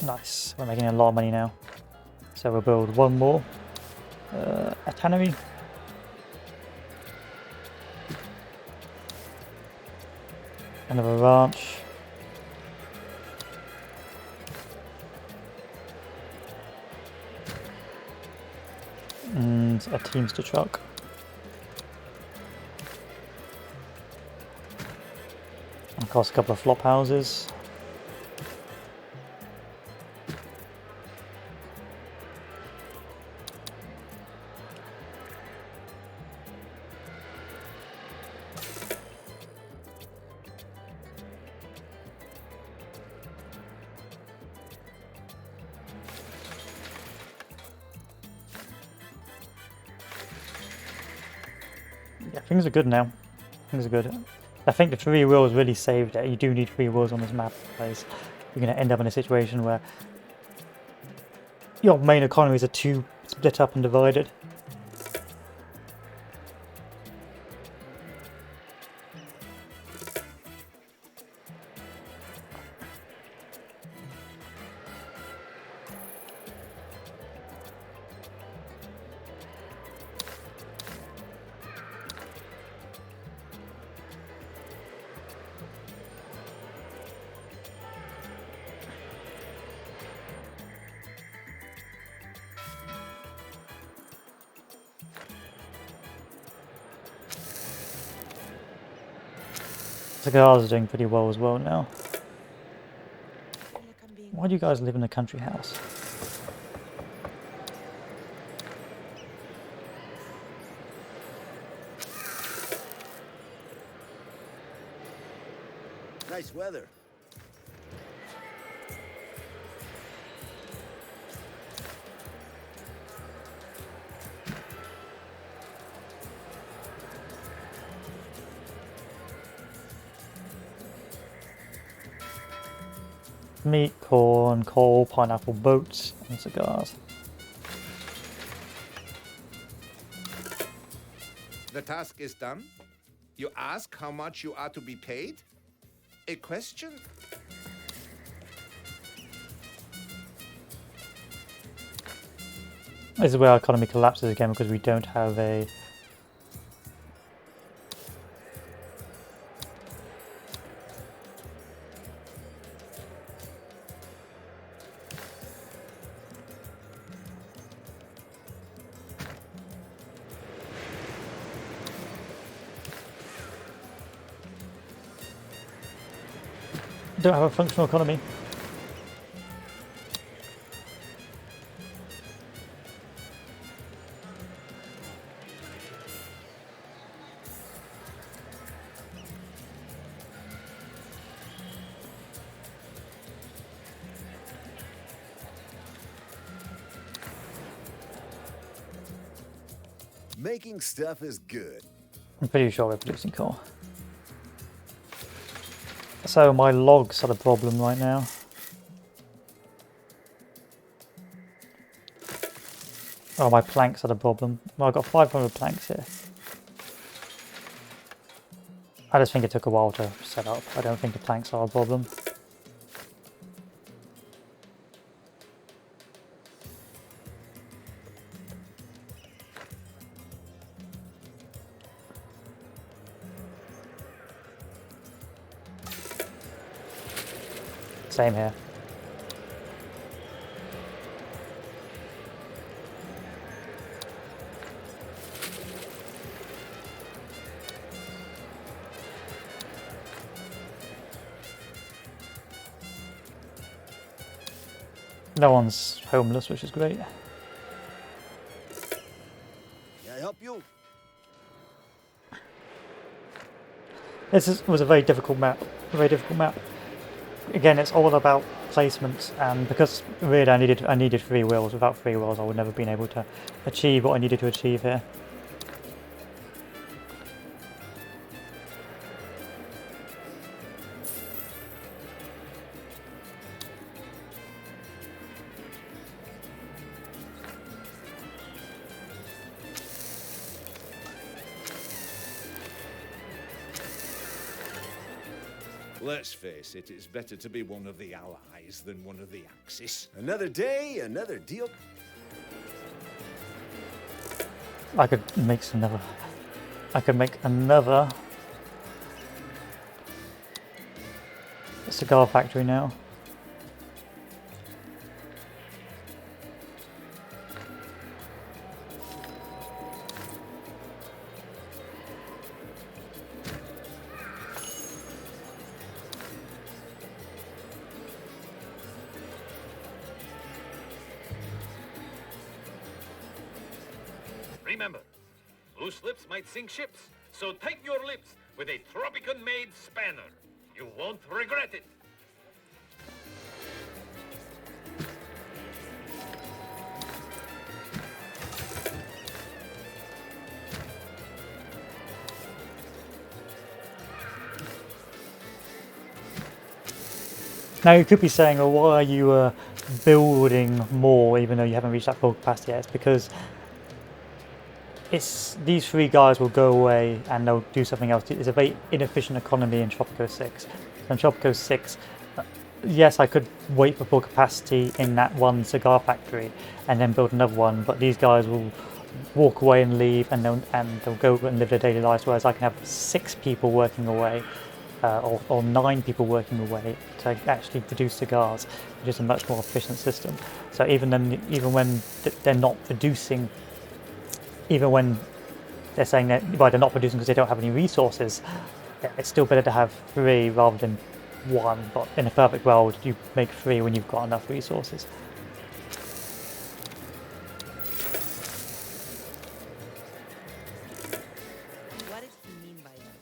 Nice, we're making a lot of money now. So we'll build one more. A tannery. Another ranch. And a teamster truck. And of course a couple of flop houses. Yeah, things are good now. Things are good. I think the 3 wheels really saved it. You do need 3 wheels on this map, because you're going to end up in a situation where your main economies are too split up and divided. Cigars are doing pretty well as well now. Why do you guys live in a country house? Nice weather. Meat, corn, coal, pineapple, boats, and cigars. The task is done. You ask how much you are to be paid? A question? This is where our economy collapses again because we don't have a... don't have a functional economy. Making stuff is good. I'm pretty sure we're producing coal. So my logs are the problem right now. Oh, my planks are the problem. Well, I've got 500 planks here. I just think it took a while to set up. I don't think the planks are a problem. Same here. No one's homeless, which is great. Can I help you? Was a very difficult map. A very difficult map. Again, it's all about placements, and because really I needed free wills. Without free wills, I would never have been able to achieve what I needed to achieve here. Let's face it, it's better to be one of the Allies than one of the Axis. Another day, another deal. I could make another. I could make another cigar factory now. Remember, loose lips might sink ships, so tighten your lips with a Tropican-made spanner. You won't regret it. Now you could be saying, well, why are you building more even though you haven't reached that full capacity yet? It's because these three guys will go away and they'll do something else. It's a very inefficient economy in Tropico 6. In Tropico 6, yes, I could wait for full capacity in that one cigar factory and then build another one, but these guys will walk away and leave, and they'll go and live their daily lives, whereas I can have 6 people working away, or 9 people working away to actually produce cigars, which is a much more efficient system. So even when they're not producing, even when they're saying that they're not producing because they don't have any resources, it's still better to have 3 rather than 1. But in a perfect world, you make 3 when you've got enough resources. What does he mean by that?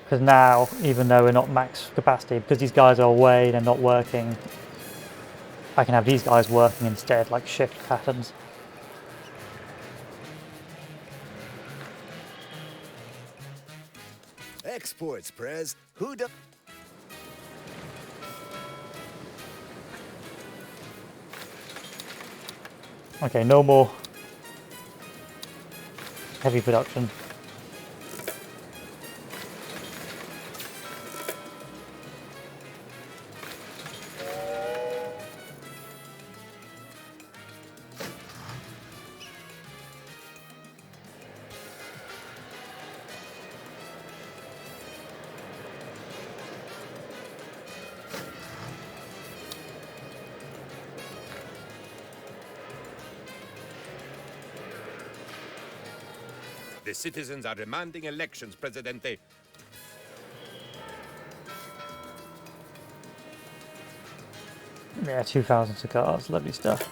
Because now, even though we're not max capacity, because these guys are away, they're not working, I can have these guys working instead, like shift patterns. Exports, Prez. Who does? Okay, no more heavy production. The citizens are demanding elections, Presidente. Yeah, 2,000 cigars, lovely stuff.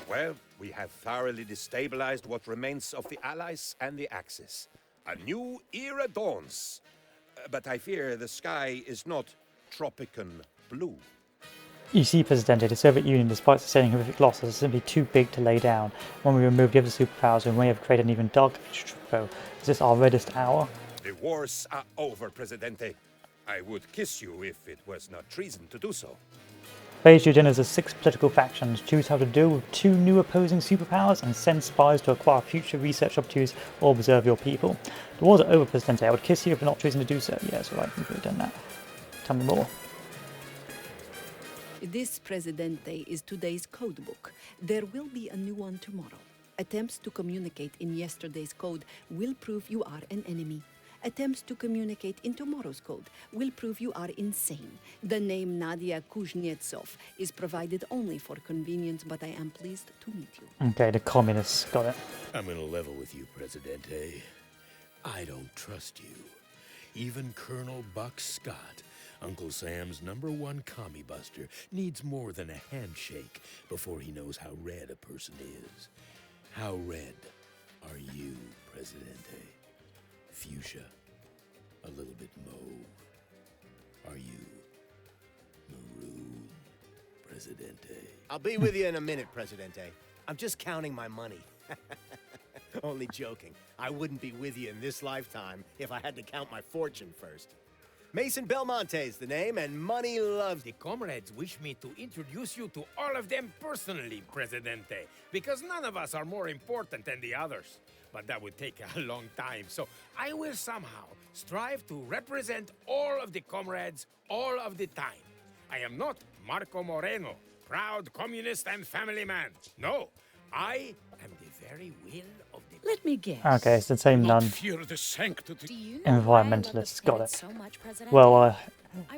Well, we have thoroughly destabilized what remains of the Allies and the Axis. A new era dawns. But I fear the sky is not Tropican blue. You see, Presidente, the Soviet Union, despite sustaining horrific losses, is simply too big to lay down. When we remove the other superpowers, we may have created an even darker future. Tropico. Is this our reddest hour? The wars are over, Presidente. I would kiss you if it was not treason to do so. Phase your dinners as 6 political factions. Choose how to deal with 2 new opposing superpowers and send spies to acquire future research opportunities or observe your people. The wars are over, Presidente. I would kiss you if you're not choosing to do so. Yes, alright, we've already done that. Tell me more. This Presidente is today's code book. There will be a new one tomorrow. Attempts to communicate in yesterday's code will prove you are an enemy. Attempts to communicate in tomorrow's code will prove you are insane. The name Nadia Kuznetsov is provided only for convenience, but I am pleased to meet you. Okay, the communists got it. I'm gonna level with you, Presidente. I don't trust you. Even Colonel Buck Scott, Uncle Sam's #1 commie buster, needs more than a handshake before he knows how red a person is. How red are you, Presidente? Fuchsia, a little bit mauve. Are you maroon, Presidente? I'll be with you in a minute, Presidente. I'm just counting my money. Only joking. I wouldn't be with you in this lifetime if I had to count my fortune first. Mason Belmonte's the name, and money loves... The comrades wish me to introduce you to all of them personally, Presidente, because none of us are more important than the others. But that would take a long time, so I will somehow strive to represent all of the comrades all of the time. I am not Marco Moreno, proud communist and family man. No, I am the very will of the... Let me guess. Okay, it's the same none. Fear the sanctity. Do you know why I love this Environmentalists got planet it. so much, President? Well, I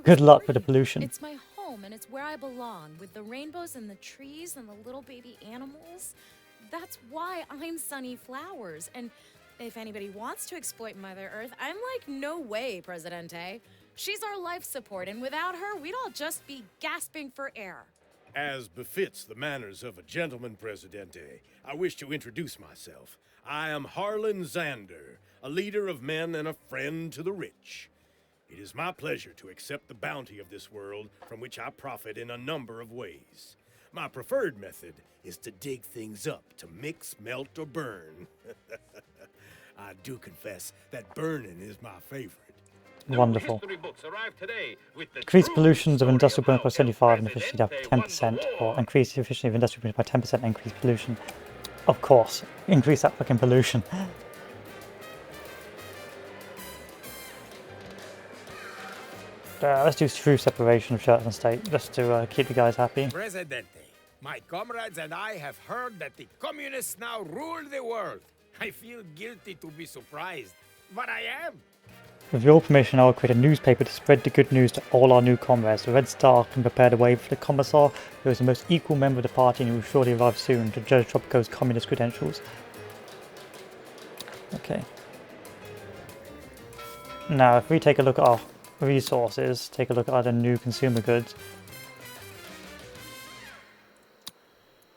good was luck with the born pollution. here. It's my home, and it's where I belong, with the rainbows and the trees and the little baby animals. That's why I'm Sunny Flowers. And if anybody wants to exploit Mother Earth, I'm like, no way, Presidente. She's our life support, and without her, we'd all just be gasping for air. As befits the manners of a gentleman, Presidente, I wish to introduce myself. I am Harlan Zander, a leader of men and a friend to the rich. It is my pleasure to accept the bounty of this world, from which I profit in a number of ways. My preferred method is to dig things up, to mix, melt, or burn. I do confess that burning is my favorite. Wonderful. History books arrive today with the Increase true pollutions of story industrial how pollution by 75 and El efficiency up Presidente won the 10%, war. or increase the efficiency of industrial pollution by 10% and increase pollution. Of course, increase that fucking pollution. Let's do true separation of church and state, just to keep the guys happy. Presidente, my comrades and I have heard that the communists now rule the world. I feel guilty to be surprised, but I am. With your permission, I will create a newspaper to spread the good news to all our new comrades. The Red Star can prepare the way for the Commissar, who is the most equal member of the party and who will surely arrive soon to judge Tropico's communist credentials. Okay. Now, if we take a look at our resources, take a look at other new consumer goods.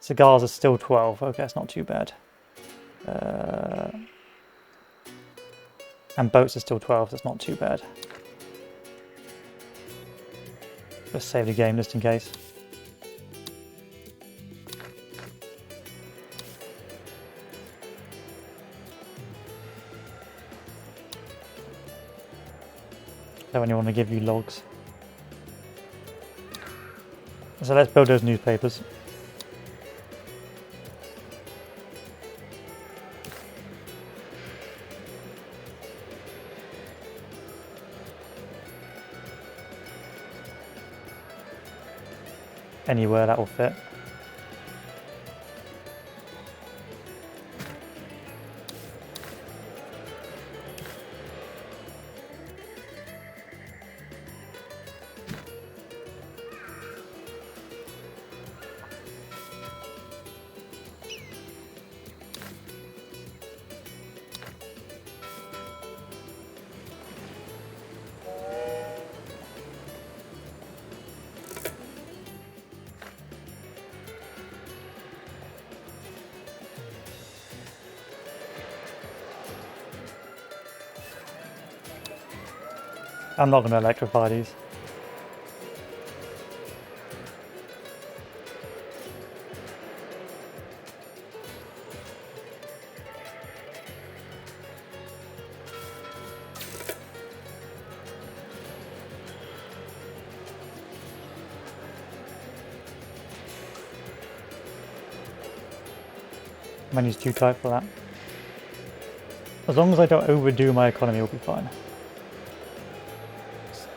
Cigars are still 12. Okay, that's not too bad. And boats are still 12, that's not too bad. Let's save the game just in case. Don't anyone want to give you logs. So let's build those newspapers. Anywhere that will fit. I'm not going to electrify these. Menu's too tight for that. As long as I don't overdo my economy, it'll be fine.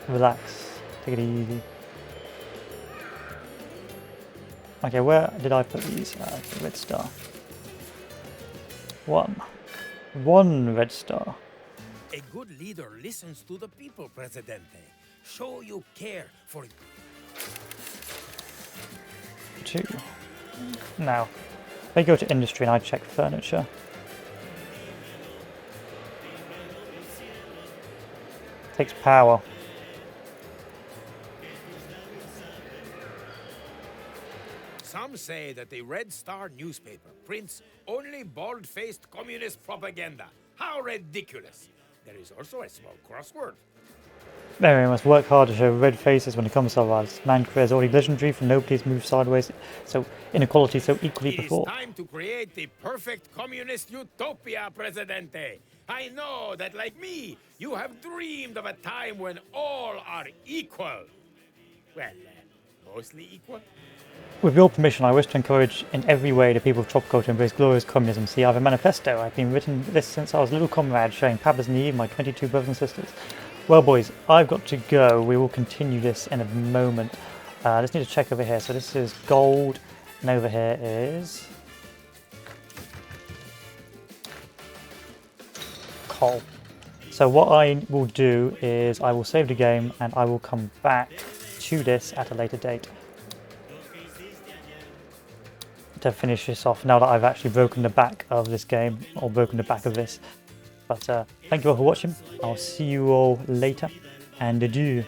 Relax. Take it easy. Okay, where did I put these? Red star. One red star. A good leader listens to the people, Presidente. Show you care for... 2. Now, if I go to industry and I check furniture. Takes power. Some say that the Red Star newspaper prints only bald-faced communist propaganda. How ridiculous! There is also a small crossword. Anyway, we must work hard to show red faces when it comes to our lives. Man career is already legendary, for nobody's moved sideways, so inequality so equally before. It is time to create the perfect communist utopia, Presidente. I know that, like me, you have dreamed of a time when all are equal. Well, mostly equal. With your permission, I wish to encourage in every way the people of Tropico to embrace glorious communism. See, I have a manifesto. I've been written this since I was a little comrade, showing Papa's knee and my 22 brothers and sisters. Well, boys, I've got to go. We will continue this in a moment. Let's need to check over here. So this is gold, and over here is coal. So what I will do is I will save the game, and I will come back to this at a later date to finish this off, now that I've actually broken the back of this game, or broken the back of this. But thank you all for watching. I'll see you all later, and adieu.